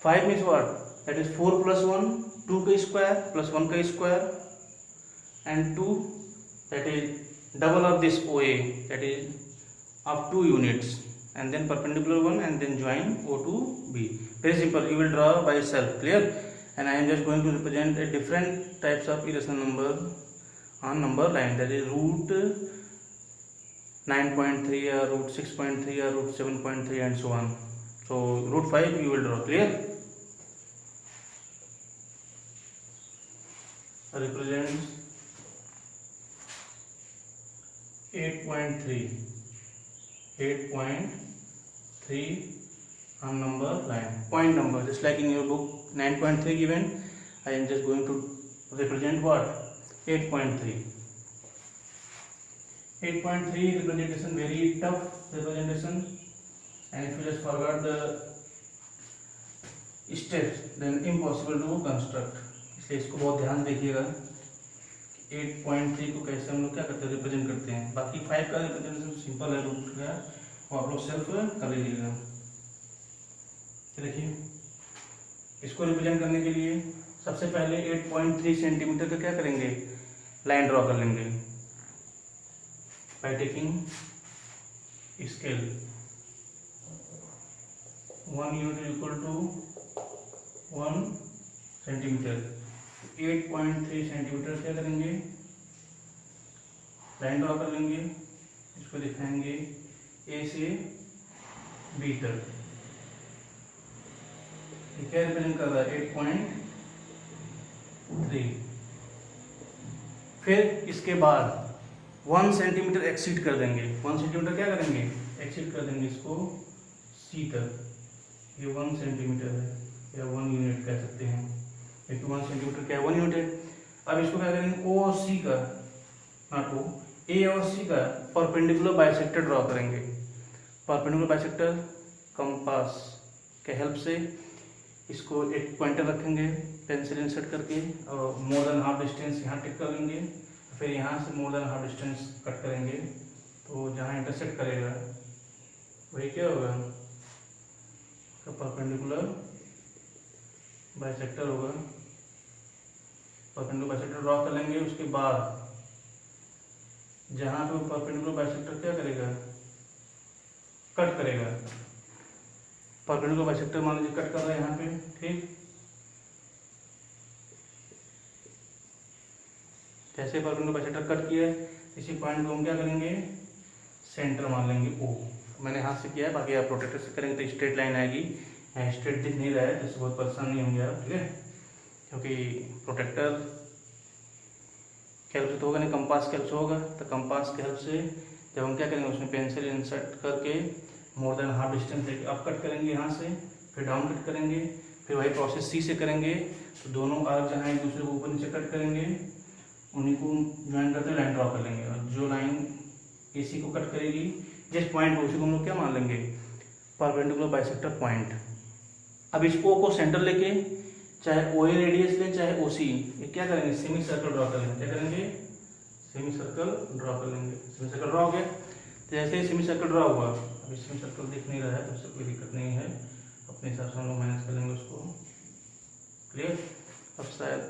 Speaker 1: 5 means what? That is 4 plus 1, 2 का square plus 1 का square, and 2, that is double of this OA, that is of 2 units, and then perpendicular one, and then join O to B. Very simple. You will draw by yourself. Clear? And I am just going to represent a different types of irrational number on number line, that is root 9.3 or root 6.3 or root 7.3 and so on. So √5 you will draw. Clear? Represents 8.3 on number line. Point number, just like in your book 9.3 given, I am just going to represent what? 8.3. 8.3 representation, very tough representation, and if you just forgot the steps, then impossible to construct. इसलिए इसको बहुत ध्यान देखिएगा. 8.3 को कैसे हम लोग क्या करते हैं? रिप्रेजेंट करते हैं. बाकी 5 का रिप्रेजेंटेशन सिंपल है, रूट का वो आप लोग सेल्फ कर लीजिएगा. देखिए, इसको रिप्रेजेंट करने के लिए सबसे पहले 8.3 सेंटीमीटर का क्या करेंगे? लाइन ड्रॉ कर लेंगे by taking scale. 1 unit equal to 1 centimetre. 8.3 centimetre क्या करेंगे? लाइन ड्रॉ कर लेंगे. इसको दिखाएंगे ए से बी तक. ये क्या रिप्रेजेंट कर रहा है? 8.3. फिर इसके बाद 1 सेंटीमीटर एक्सीड कर देंगे. 1 सेंटीमीटर क्या करेंगे? एक्सीड कर देंगे इसको सी तक. ये 1 सेंटीमीटर है या 1 यूनिट कह सकते हैं, क्योंकि 1 सेंटीमीटर क्या है? 1 यूनिट है. अब इसको क्या करेंगे? ओ और सी का, नॉट ओ, ए और सी का परपेंडिकुलर बाइसेक्टर ड्रॉ करेंगे. परपेंडिकुलर बाइसेक्टर कंपास के हेल्प से इसको एक पॉइंटर रखेंगे पेंसिल इंसर्ट करके, और मोर देन हाफ डिस्टेंस यहाँ टिक कर लेंगे. फिर यहाँ से more than half distance cut करेंगे, तो जहाँ इंटरसेक्ट करेगा वही क्या होगा? परपेंडिकुलर बाइसेक्टर होगा. परपेंडिकुलर बाइसेक्टर ड्रॉ कर लेंगे. उसके बाद जहाँ पे परपेंडिकुलर बाइसेक्टर क्या करेगा? कट करेगा. परपेंडिकुलर बाइसेक्टर मान लीजिए कट कर रहा है यहाँ पे, ठीक. जैसे परपेंडिकुलर बाइसेक्टर कट किया है, इसी पॉइंट को हम क्या करेंगे? सेंटर मान लेंगे ओ. मैंने हाथ से किया है, बाकी आप प्रोटेक्टर से करेंगे तो स्ट्रेट लाइन आएगी. यहाँ स्ट्रेट दिख नहीं रहा है, जिससे बहुत परेशान नहीं होंगे आप, ठीक है, क्योंकि प्रोटेक्टर के हेल्प से तो होगा नहीं, कंपास के हेल्प से होगा. तो कंपास के हेल्प से जब हम क्या करेंगे, उसमें पेंसिल इंसर्ट करके मोर देन हाफ डिस्टेंस लेके अप कट करेंगे यहाँ से, फिर डाउन कट करेंगे, फिर वही प्रोसेस सी से करेंगे. तो दोनों आर्क जहाँ एक दूसरे को ऊपर नीचे कट करेंगे, उन्हीं को ज्वाइन करते लाइन ड्रॉ कर लेंगे. और जो लाइन ए सी को कट करेगी जिस पॉइंट को, उसी को हम लोग क्या मान लेंगे? Perpendicular bisector point. अब इस ओ को सेंटर लेके, चाहे ओ ए रेडियस ले चाहे ओ सी, ये क्या करेंगे? सेमी सर्कल ड्रॉ कर लेंगे. क्या करेंगे? सेमी सर्कल ड्रॉ कर लेंगे. सेमी सर्कल ड्रॉ हो गया. तो जैसे ही सेमी सर्कल ड्रॉ हुआ, अभी सेमी सर्कल दिख नहीं रहा है, तो उससे कोई दिक्कत नहीं है, अपने हिसाब से हम लोग मैनेज कर लेंगे उसको. क्लियर? अब शायद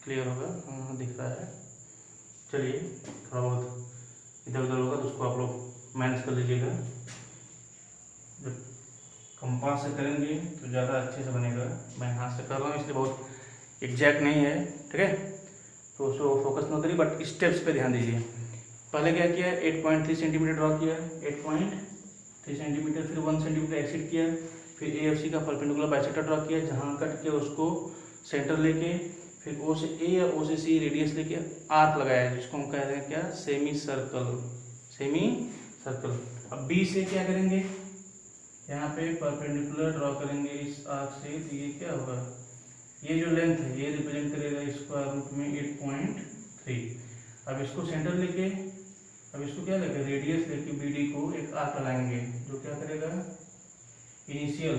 Speaker 1: क्लियर होगा. हाँ, दिख रहा है. चलिए, थोड़ा बहुत इधर उधर होगा तो उसको आप लोग मैनेज कर लीजिएगा. जब कंपास से करेंगे तो ज़्यादा अच्छे से बनेगा. मैं हाथ से कर रहा हूँ इसलिए बहुत एग्जैक्ट नहीं है, ठीक है, तो उसको फोकस ना करिए, बट स्टेप्स पे ध्यान दीजिए. पहले क्या किया? 8.3 सेंटीमीटर ड्रॉ किया. 8.3 सेंटीमीटर, फिर 1 सेंटीमीटर एक्सीड किया. फिर ए एफ सी का परपेंडिकुलर बाइसेक्टर ड्रॉ किया. जहाँ कट किया उसको सेंटर लेके, फिर ओ से ए या ओ से सी रेडियस लेके आर्क लगाया, जिसको हम कह रहे हैं क्या? Semi circle. Semi circle. अब बी से क्या करेंगे? यहाँ पे परपेंडिकुलर ड्रॉ करेंगे इस आर्क से. तो ये क्या होगा? ये जो लेंथ है ये रिप्रेजेंट करेगा स्क्वायर रूट में 8.3. 3। अब इसको सेंटर लेके, अब इसको क्या लेके, रेडियस लेके BD को एक आर्क लगाएंगे जो क्या करेगा, इनिशियल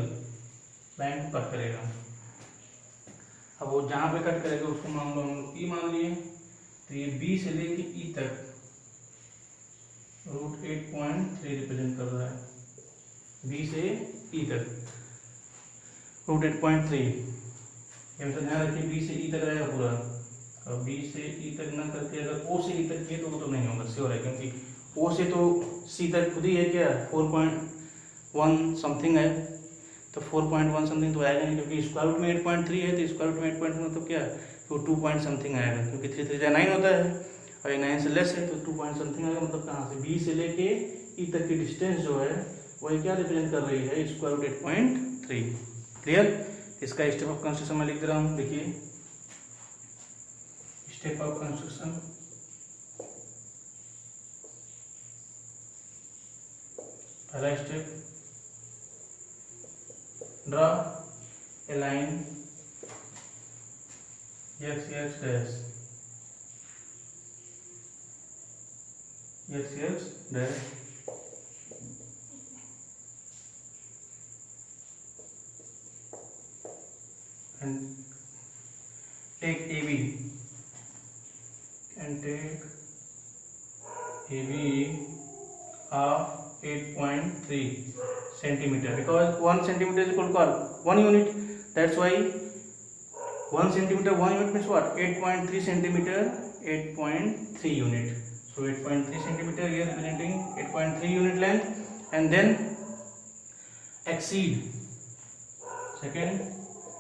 Speaker 1: लाइन को कट करेगा। अब वो जहाँ पे कट करेगा उसको मान लो हम लोग E मान लिए। तो ये B से लेके E तक √8.3 रिप्रेजेंट कर रहा है, B से E तक √8.3। ये मतलब ध्यान रखिए B से E तक रहेगा पूरा। अब B से E तक ना करके अगर O से E तक किए तो वो तो नहीं होगा, श्योर है, क्योंकि O से तो C तक खुद ही है क्या, 4.1 समथिंग है, तो 4.1 समथिंग तो आएगा नहीं, क्योंकि स्क्वायर रूट में 8.3 है, तो स्क्वायर रूट में 8.3 मतलब क्या, तो 2 पॉइंट समथिंग आएगा, क्योंकि 3 3 9 होता है और ये 9 से लेस है, तो 2 पॉइंट समथिंग आएगा। मतलब कहाँ से, B से लेके E तक की डिस्टेंस जो है वही क्या रिप्रेजेंट कर रही है, स्क्वायर रूट 8.3। क्लियर। इसका स्टेप ऑफ कंस्ट्रक्शन मैं लिख दे रहा हूँ, देखिए स्टेप ऑफ कंस्ट्रक्शन। पहला step, draw a line x dash x dash and take AB and take AB of 8.3 centimeter, because 1 centimeter is equal to 1 unit. That's why 1 centimeter 1 unit means what, 8.3 centimeter 8.3 unit. So 8.3 centimeter here representing 8.3 unit length, and then exceed, second,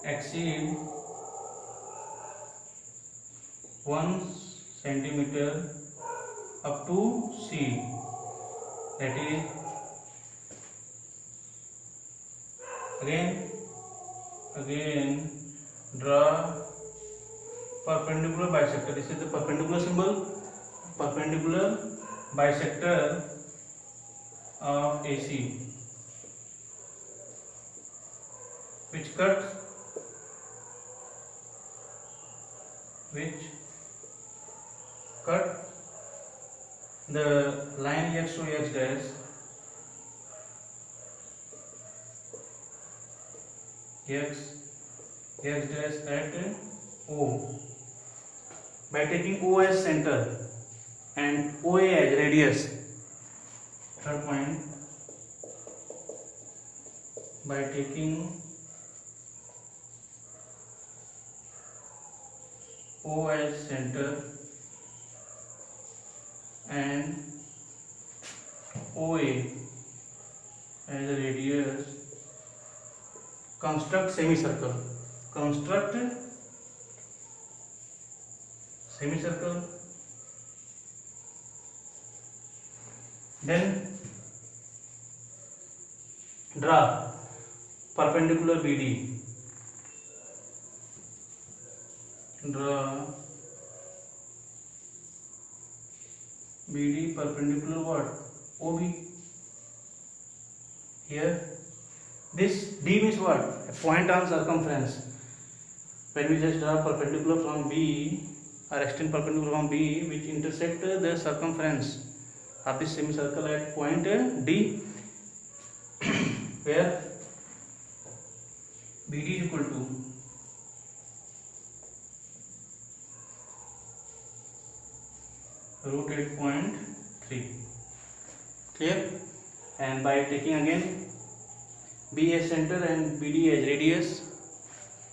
Speaker 1: exceed 1 centimeter up to C, that is again draw perpendicular bisector. This is the perpendicular symbol, perpendicular bisector of AC, which cuts the line x to x dash x dash at O by taking O as center and OA as radius. Third point, by taking O as center and OA as a radius, construct semicircle. Construct semicircle. Then draw perpendicular BD. Draw BD perpendicular what? OB. Here this D means what? A point on circumference. When we just draw perpendicular from B or extend perpendicular from B which intersect the circumference of this semicircle at point D, where BD is equal to √8.3. Clear? And by taking again B as center and BD as radius,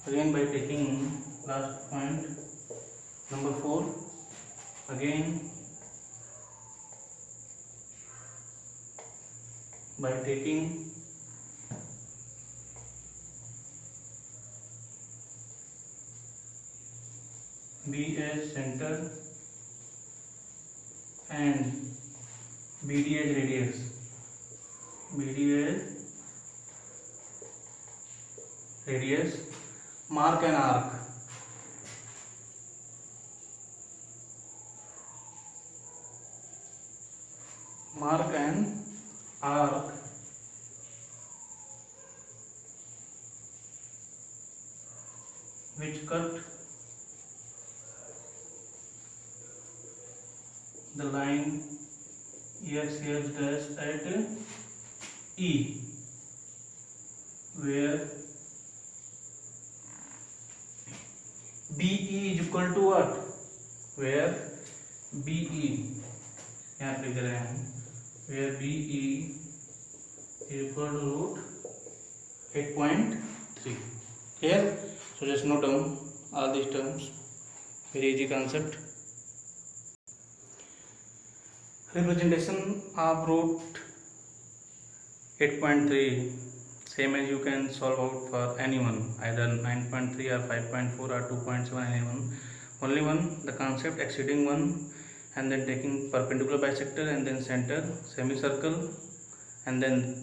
Speaker 1: again by taking last point number 4, again by taking B as center and BD as radius, mark an arc. Mark an arc which cut the line x dash at E, where BE is equal to what? Where BE, यहाँ पे लिख रहे हैं, where BE is equal to root 8.3. Here, so just note down all these terms. Very easy concept. Representation of root 8.3, same as you can solve out for anyone, either 9.3 or 5.4 or 2.7, anyone. Only one, the concept exceeding 1 and then taking perpendicular bisector and then center semicircle, and then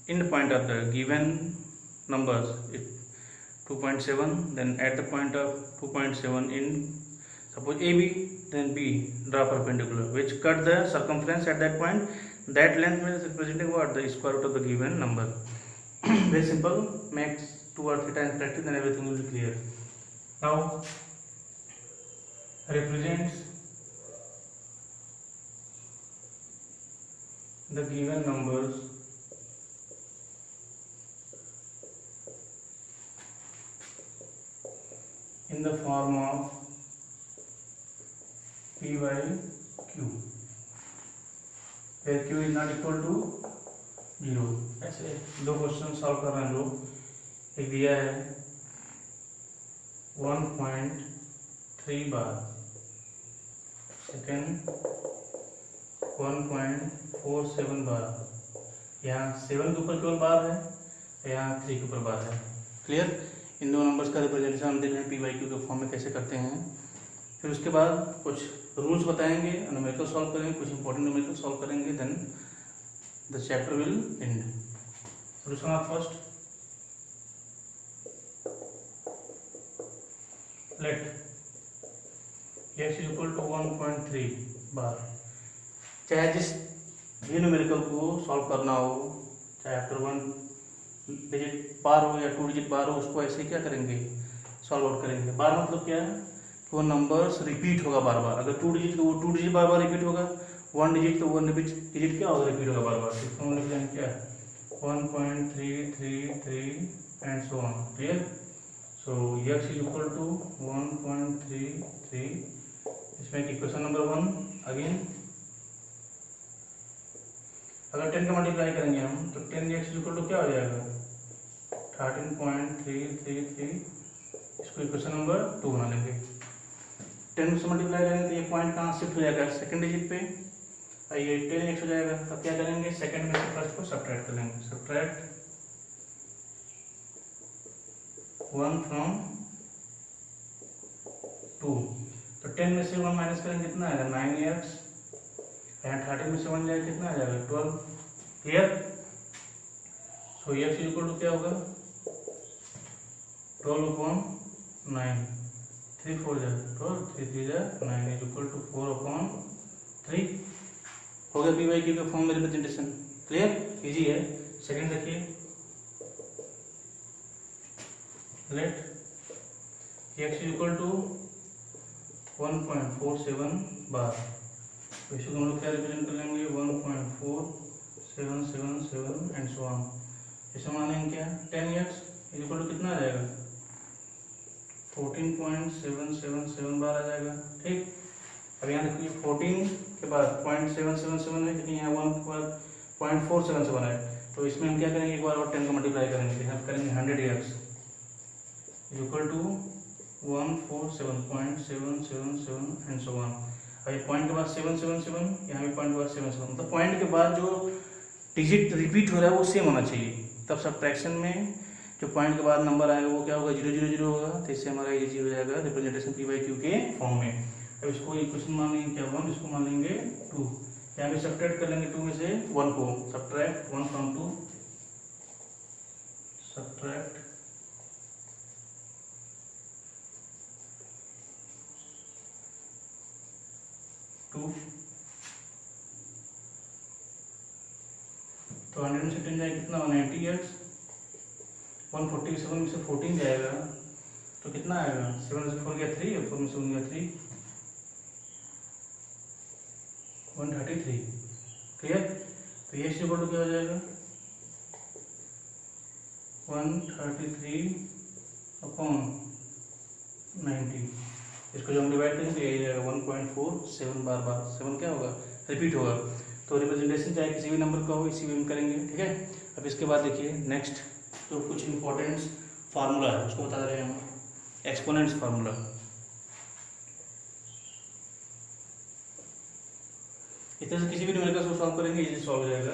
Speaker 1: in the point of the given numbers 2.7, then at the point of 2.7 in suppose AB, then B, draw perpendicular which cut the circumference at that point. That length is representing what? The square root of the given number. Very simple. Makes 2 or 3 times practice, then everything will be clear. Now represents the given numbers in the form of P by Q, where Q is not equal to 0. ऐसे दो question solve कर रहे हैं लोग. एक दिया है 1.3 बार, second 1.47 बार. यहाँ 7 के ऊपर केवल बार है, यहाँ 3 के ऊपर बार है. क्लियर? इन दो नंबर्स का रिप्रेजेंटेशन हम देख रहे हैं पी बाई क्यू के फॉर्म में कैसे करते हैं. फिर उसके बाद कुछ रूल्स बताएंगे, न्यूमेरिकल सॉल्व करेंगे, कुछ इंपॉर्टेंट न्यूमेरिकल सॉल्व करेंगे, then the chapter will end. Solution of first, let x is equal to 1.3 bar. चाहे जिस भी न्यूमेरिकल को सॉल्व करना हो, चाहे आफ्टर 1 डिजिट बार हो या 2 डिजिट बार हो, उसको ऐसे क्या करेंगे? सॉल्व आउट करेंगे. बार मतलब क्या है? वो नंबर्स रिपीट होगा बार बार. अगर 2 डिजिट तो वो 2 डिजिट बार बार रिपीट होगा, 1 डिजिट तो 1 डिजिट क्या होगा? रिपीट होगा बार बार. इसको हम लिख लेंगे क्या? 1.333 and so on. Clear? So x is equal to 1.33. इसमें इक्वेशन नंबर 1 अगेन. अगर 10 का मल्टीप्लाई करेंगे हम तो 10x इज इक्वल टू क्या हो जाएगा? 13.333. इसको इक्वेशन नंबर 2 बना लेंगे. 10 से मल्टीप्लाई करेंगे तो ये पॉइंट कहाँ शिफ्ट हो जाएगा? सेकंड डिजिट पे. और ये 10x हो जाएगा. तब क्या करेंगे? सेकंड में से फर्स्ट को सब्ट्रैक्ट कर लेंगे. Subtract 1 from 2. तो 10 में से 1 माइनस करेंगे कितना आएगा? 9x. यहाँ 13 में से 1 जाएगा कितना आ जाएगा? 12. Clear? So x is equal to क्या होगा? 12/9. 3 4 जाएगा 12, 3 3 जाएगा 9 इज इक्वल टू 4/3. हो गया पी बाई क्यू के फॉर्म में रिप्रेजेंटेशन. क्लियर? इजी है. सेकंड देखिए, let x is equal to 1.47 bar. तो इसको हम लोग क्या रिप्रेजेंट कर लेंगे? 1.4777 एंड सो ऑन. इसे मानेंगे क्या? 10x इज इक्वल टू कितना आ जाएगा? 14.777 बार आ जाएगा. ठीक. अब यहाँ देखिए 14 के बाद 0.777 है, क्योंकि यहाँ 1 के बाद 0.477 है. तो इसमें हम क्या करेंगे? एक बार और 10 का मल्टीप्लाई करेंगे. यहाँ करेंगे 100x is equal to 147.777 and so on. अब ये पॉइंट के बाद 777, यहाँ भी पॉइंट के बाद 777. मतलब पॉइंट के बाद जो डिजिट रिपीट हो रहा है वो सेम होना चाहिए. तब सब्ट्रैक्शन में जो पॉइंट के बाद नंबर आएगा वो क्या होगा? 0 0 0 होगा. तो इससे हमारा इजी हो जाएगा रिप्रेजेंटेशन पी बाई क्यू के फॉर्म में. अब इसको इक्वेशन मान लेंगे क्या? 1. इसको मान लेंगे 2. यहाँ पे सब्ट्रैक्ट कर लेंगे 2 में से 1 को. Subtract 1 from 2. सब्ट्रैक्ट 2. तो 100 में से 10 जाएगा कितना? 90x. 147 में से 14 जाएगा तो कितना आएगा? 7 में से 4 गया 3 और 4 में से 1 गया 3. 133। क्लियर? तो ये इक्वल टू क्या हो जाएगा 133/90। इसको जो हम डिवाइड करेंगे तो ये जाएगा 1.47 बार बार 7 क्या होगा रिपीट होगा। तो रिप्रेजेंटेशन चाहे किसी भी नंबर का हो इसी में करेंगे। ठीक है, अब इसके बाद देखिए नेक्स्ट तो कुछ इंपॉर्टेंट फार्मूला है उसको बता रहे हैं हम, एक्सपोनेंट्स फार्मूला। इस तरह से किसी भी न्यूमेरिकल को सॉल्व करेंगे इजीली सॉल्व हो जाएगा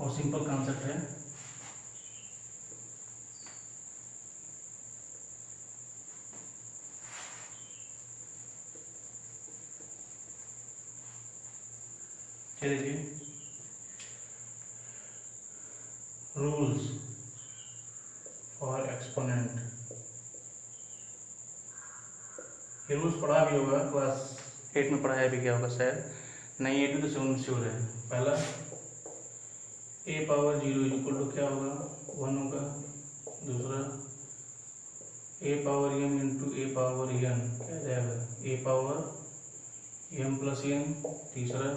Speaker 1: और सिंपल कॉन्सेप्ट है। देखिए रूल्स फॉर एक्सपोनेंट, ये रूल्स पढ़ा भी होगा क्लास 8 में, पढ़ाया भी क्या होगा शायद, नहीं 8 में तो श्योर है। पहला a पावर 0 इक्वल टू क्या होगा 1 होगा। दूसरा a power m into a power n क्या जाएगा a power m plus n। तीसरा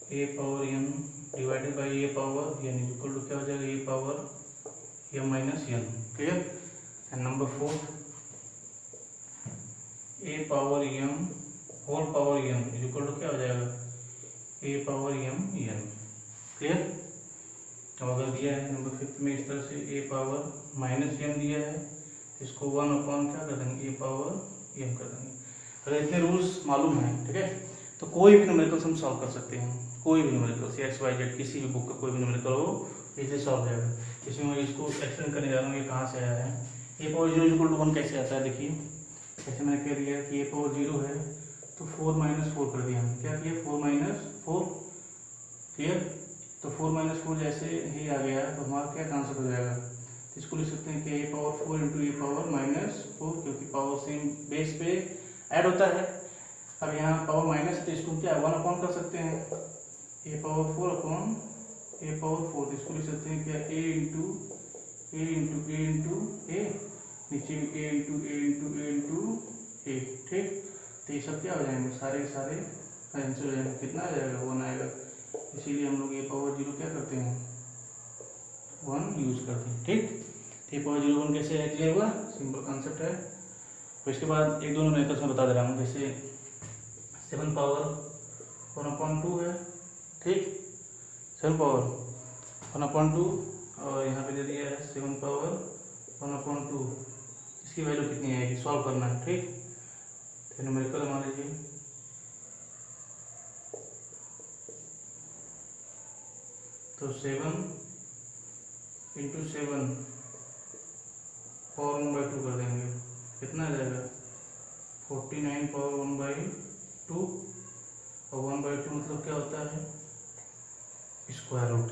Speaker 1: a power m divided by a power n equal to क्या हो जाएगा a power m minus n। Clear? And number 4 a power m whole power m equal to क्या हो जाएगा a power m n। Clear? अब अगर दिया है नंबर 5 में इस तरह से a पावर माइनस m दिया है, इसको 1 अपॉन क्या कर देंगे a पावर m कर देंगे। अगर इतने रूल्स मालूम हैं, ठीक है, तो कोई भी न्यूमेरिकल्स हम सॉल्व कर सकते हैं। कोई भी न्यूमेरिकल्स एक्स वाई जेड किसी भी बुक का कोई भी न्यूमेरिकल हो इजीली सॉल्व हो जाएगा। इसमें मैं इसको एक्सप्लेन करने जा रहा हूँ ये कहाँ से आया है। a पावर 0 इक्वल टू 1 कैसे आता है, देखिए जैसे मैंने कह दिया कि a पावर 0 है तो 4 माइनस 4 कर दिया हमने, क्या किया 4 माइनस 4। क्लियर? तो 4 माइनस 4 जैसे ही आ गया तो हमारा क्या कॉन्सेप्ट हो जाएगा, तो इसको लिख सकते हैं कि a power 4 into A power minus 4, क्योंकि पावर सेम बेस पे ऐड होता है। अब यहाँ पावर माइनस है तो इसको क्या 1 अपॉन कर सकते हैं a power 4 upon a power 4। तो इसको लिख सकते हैं क्या a इंटू a नीचे a इंटू a। ठीक, तो ये सब क्या हो जाएंगे सारे कैंसिल हो जाएंगे। कितना आ जाएगा 1 आएगा। इसीलिए हम लोग a पावर 0 क्या करते हैं 1 यूज करते हैं। ठीक, a पावर 0 1 कैसे है क्लियर हुआ, सिंपल कॉन्सेप्ट है। तो इसके बाद एक दोनों मेथड्स में बता दे रहा हूँ, जैसे 7 पावर 1/2 है। ठीक, 7 पावर 1/2 और यहाँ पे दे दिया है 7 पावर 1/2। इसकी वैल्यू कितनी आएगी सॉल्व करना है। ठीक, तो न्यूमेरिकल मान लीजिए तो 7 इंटू 7 पावर 1/2 कर देंगे, कितना आ जाएगा 49 पावर 1/2 और 1/2 मतलब क्या होता है स्क्वायर रूट।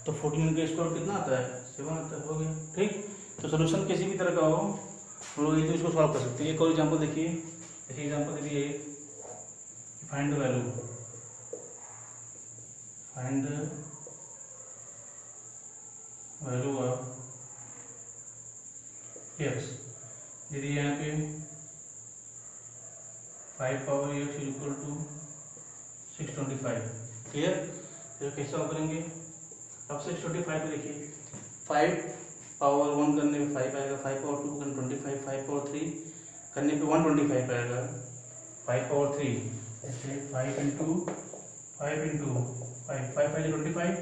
Speaker 1: तो 49 का स्क्वायर कितना आता है 7 आता है, हो गया। ठीक, तो सोल्यूशन किसी भी तरह का हो हम लोग ये इसको सॉल्व कर सकते हैं। एक और एग्जांपल देखिए, ऐसे एग्जांपल दे दिए find the value of x। यदि यहाँ पे 5 power x equal to 625। Clear? तो कैसे सॉल्व करेंगे, अब 625 को देखिए 5 पावर 1 करने पे 5 आएगा, 5 पावर 2 करने 25, 5 पावर 3 करने पे 125 आएगा, 5 पावर 3 ऐसे 5 इंटू 5 5 25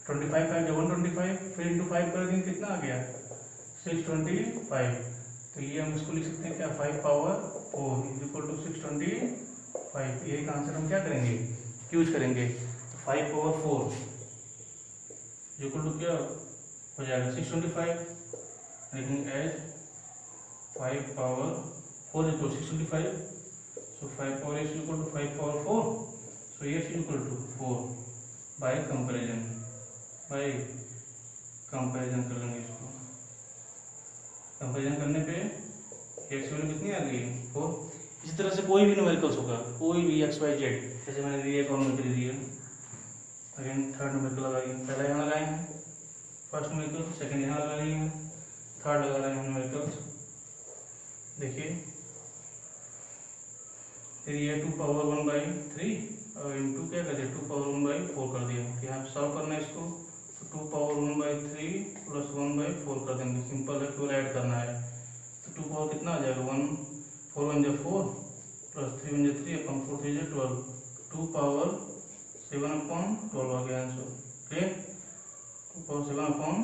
Speaker 1: 25 5 जब 125 फिर इंटू 5 कर देंगे कितना आ गया 625। तो ये हम इसको लिख सकते हैं क्या 5 पावर 4 इक्वल टू 625। यही आंसर हम क्या करेंगे यूज करेंगे। तो 5 पावर 4 इक्वल टू क्या हो जाएगा 625, लेकिन as 5 power 4 equal 625। So 5 power x equal to 5 power 4, so x equal to 4 by comparison कर लेंगे इसको। कंपैरिजन करने पे x वैल्यू कितनी आ गई 4। इसी तरह से कोई भी न्यूमेरिकल्स होगा, कोई भी x y z, जैसे मैंने दिया कॉर्नोमेट्री दिया, अगेन थर्ड न्यूमेरिकल लगाइए, पहला यहाँ लगाए हैं फर्स्ट न्यूमेरिकल, सेकंड यहाँ लगा रही है, थर्ड लगा रहे हैं न्यूमेरिकल्स। देखिए फिर ये 2 पावर 1/3 और इंटू क्या कर दिया 2 पावर 1/4 कर दिया। यहाँ पे सॉल्व करना है इसको, तो 2 पावर 1/3 प्लस 1/4 कर देंगे। सिंपल है, टू ऐड करना है तो 2 पावर कितना आ जाएगा 1, 4 1 जा 4 प्लस 3 1 जा 3 अपन 4 3 जा 12, 2 पावर 7/12 आ गया आंसर। क्लियर, 2 पावर 7/12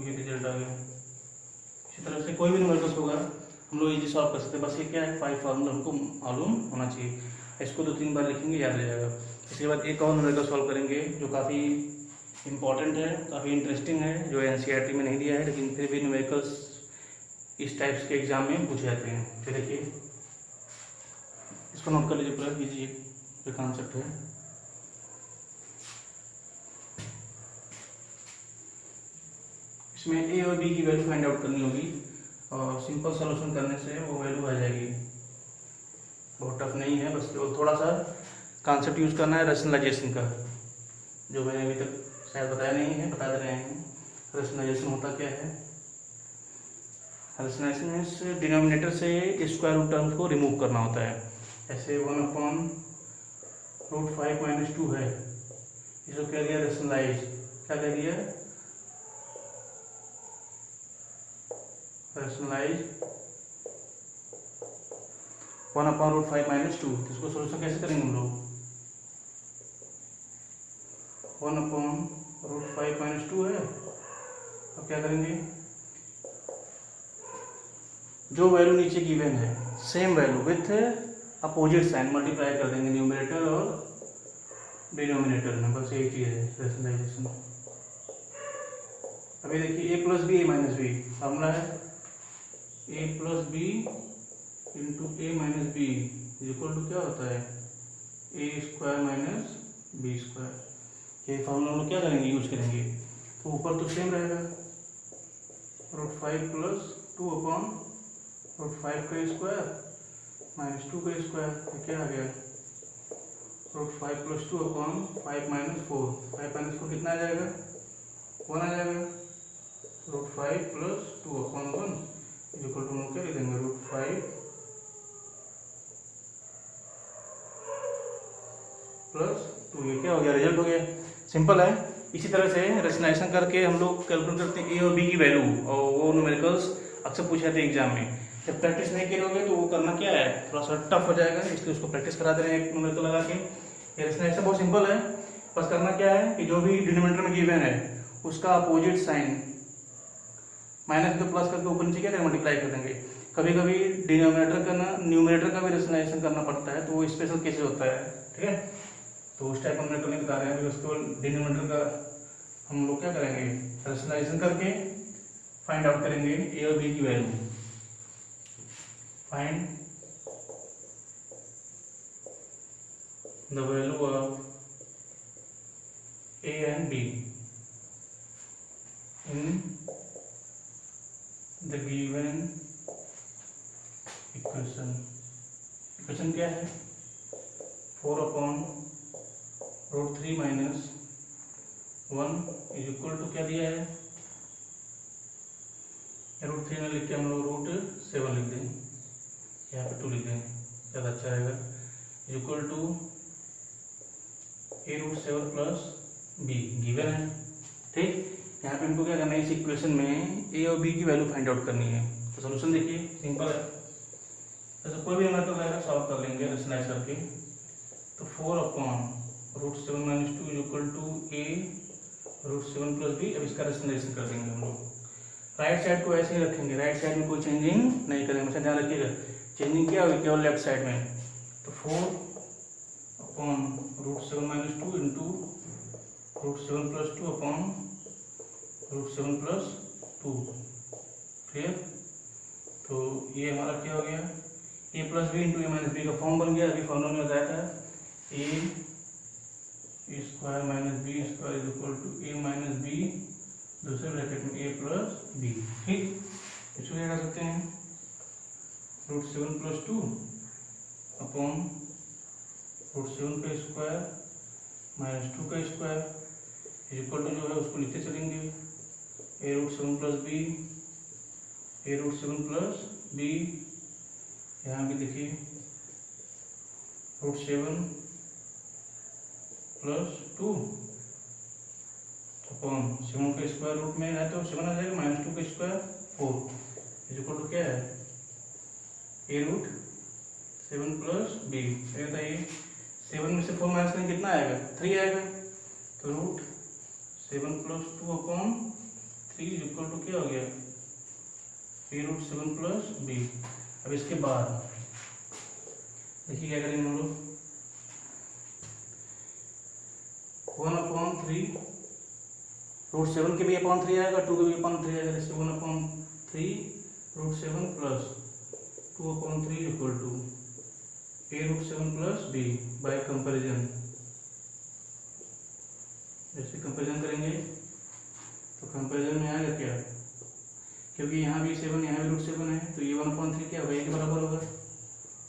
Speaker 1: ये रिजल्ट आ गया। इसी तरह से कोई भी न्यूमेरिकल्स होगा हम लोग इजी सॉल्व कर सकते हैं। बस ये क्या है 5 फार्मूला हमको मालूम होना चाहिए। इसको 2-3 बार लिखेंगे, याद रह जाएगा। इसके बाद एक और न्यूमेरिकल सॉल्व करेंगे जो काफ़ी इंपॉर्टेंट है, काफ़ी इंटरेस्टिंग है, जो एनसीईआरटी में नहीं दिया है लेकिन फिर भी न्यूमेरिकल्स इस टाइप्स के एग्जाम में पूछे जाते हैं। फिर देखिए इसको नोट कर लीजिए, पूरा कीजिए जो कॉन्सेप्ट है। इसमें ए और बी की वैल्यू फाइंड आउट करनी होगी और सिंपल सॉल्यूशन करने से वो वैल्यू आ जाएगी। बहुत टफ नहीं है, बस थोड़ा सा कॉन्सेप्ट यूज करना है रैशनलाइजेशन का, जो मैंने अभी तक शायद बताया नहीं है, बता दे रहे हैं। रैशनलाइजेशन होता क्या है? रैशनलाइजेशन मीन्स डिनोमिनेटर से स्क्वायर रूट टर्म्स को रिमूव करना होता है। ऐसे 1/√5 - 2 है, इसको कह दिया रैशनलाइज। क्या कह दिया? रैशनलाइज 1/√5 - 2। इसको सोल्यूशन कैसे करेंगे हम लोग? 1/√5 - 2 है, अब क्या करेंगे? जो वैल्यू नीचे गिवन है same value with opposite sign multiply कर देंगे न्यूमरेटर और डिनोमिनेटर में। बस यही चीज़ है रैशनलाइजेशन। अभी देखिए a + b a - b formula है, a + b into a - b equal to क्या होता है a² - b²। ये फार्मूला हम लोग क्या करेंगे, यूज करेंगे। तो ऊपर तो सेम रहेगा, √5 + 2/√5 का स्क्वायर - 2 का स्क्वायर। तो क्या आ गया √5 + 2/5 - 4। 5 - 4 कितना आ जाएगा 1 आ जाएगा। √5 + 2/1 इक्वल टू क्या लिख देंगे √5 + 2। ये क्या हो गया, रिजल्ट हो गया। सिंपल है। इसी तरह से रैशनलाइजेशन करके हम लोग कैलकुलेट करते हैं ए और बी की वैल्यू, और वो न्यूमेरिकल्स अक्सर पूछे जाते हैं एग्जाम में। जब प्रैक्टिस नहीं करोगे तो वो करना क्या है, थोड़ा सा टफ हो जाएगा, इसलिए उसको प्रैक्टिस करा दे रहे हैं एक न्यूमेरिकल लगा के। ये रैशनलाइजेशन बहुत सिंपल है, बस करना क्या है कि जो भी डिनोमिनेटर में गिवन है उसका अपोजिट साइन माइनस के प्लस करके ऊपर नीचे क्या करेंगे, मल्टीप्लाई कर देंगे। कभी कभी डिनोमिनेटर का ना न्यूमरेटर का भी रैशनलाइजेशन करना पड़ता है, तो वो स्पेशल केसेस होता है। ठीक है, तो उस टाइप हम नहीं बता रहे हैं। उसको डिनोमिनेटर का हम लोग क्या करेंगे, रैशनलाइजेशन करके फाइंड आउट करेंगे ए और बी की value. Find the value of A and be in the given equation. Equation क्या है 4/√3 - 1 इक्वल टू क्या दिया है, √3 में लिख के हम लोग √7 लिख दें, यहाँ पे 2 लिख दें, ज़्यादा अच्छा रहेगा। Equal to a√7 + b given है। ठीक, यहाँ पे हमको क्या करना है, इस इक्वेशन में a और b की वैल्यू फाइंड आउट करनी है। तो सोल्यूशन देखिए सिंपल है, जैसे कोई भी मेथड रहेगा सॉल्व कर लेंगे रैशनलाइज करके। तो 4/√7 - 2 इक्वल टू a√7 + b। अब इसका रैशनलाइजेशन कर देंगे हम लोग। राइट साइड को ऐसे ही रखेंगे, राइट साइड में कोई चेंजिंग नहीं करेंगे, हमेशा ध्यान रखिएगा। चेंजिंग क्या होगी, केवल लेफ्ट साइड में। तो 4/√7 - 2 इंटू √7 + 2/√7 + 2। क्लियर, तो ये हमारा क्या हो गया, a + b into a - b का फॉर्म बन गया। अभी फॉर्मूला में बताया था a² - b² equal to a - b दूसरे ब्रैकेट में a + b। ठीक, इसको क्या कर सकते हैं, √7 + 2/√7 का स्क्वायर - 2 का स्क्वायर इक्वल टू जो है उसको लिखते चलेंगे a√7 + b, a√7 + b। यहाँ भी देखिए √7 प्लस 2 अपॉन 7 का स्क्वायर रूट में है तो 7 आ जाएगा, -2 का स्क्वायर 4 इज इक्वल टू क्या है a√7 प्लस b। बताइए 7 में से 4 माइनस करेंगे कितना आएगा, 3 आएगा। तो √7 plus 2 upon 3 is equal to क्या हो गया a√7 प्लस b। अब इसके बाद देखिए क्या करेंगे हम लोग, 1/3 √7 के भी अपॉन 3 आएगा, 2 के भी अपॉन 3 आएगा, जैसे 1/3 √7 plus 2/3 equal to a√7 plus b by comparison. जैसे कंपेरिजन करेंगे तो कंपेरिजन में आएगा क्या, क्योंकि यहाँ भी 7 यहाँ भी √7 है तो ये 1/3 क्या होगा, a के बराबर होगा।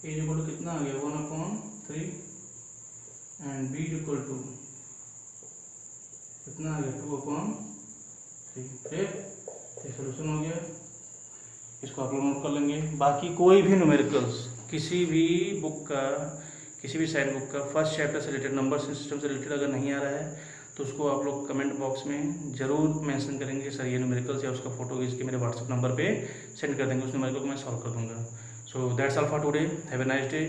Speaker 1: a इक्वल टू कितना आ गया 1/3 एंड b इक्वल टू कितना आ गया 2/3। ठीक, सोल्यूशन हो गया। इसको आप लोग नोट कर लेंगे। बाकी कोई भी न्यूमेरिकल्स किसी भी बुक का, किसी भी साइंस बुक का फर्स्ट चैप्टर से रिलेटेड, नंबर सिस्टम से रिलेटेड अगर नहीं आ रहा है तो उसको आप लोग कमेंट बॉक्स में जरूर मेंशन करेंगे सर ये न्यूमेरिकल्स, या उसका फोटो खींच के मेरे व्हाट्सएप नंबर पे सेंड कर देंगे, उस न्यूमेरिकल को मैं सॉल्व कर दूंगा। So that's all for today, have a nice day.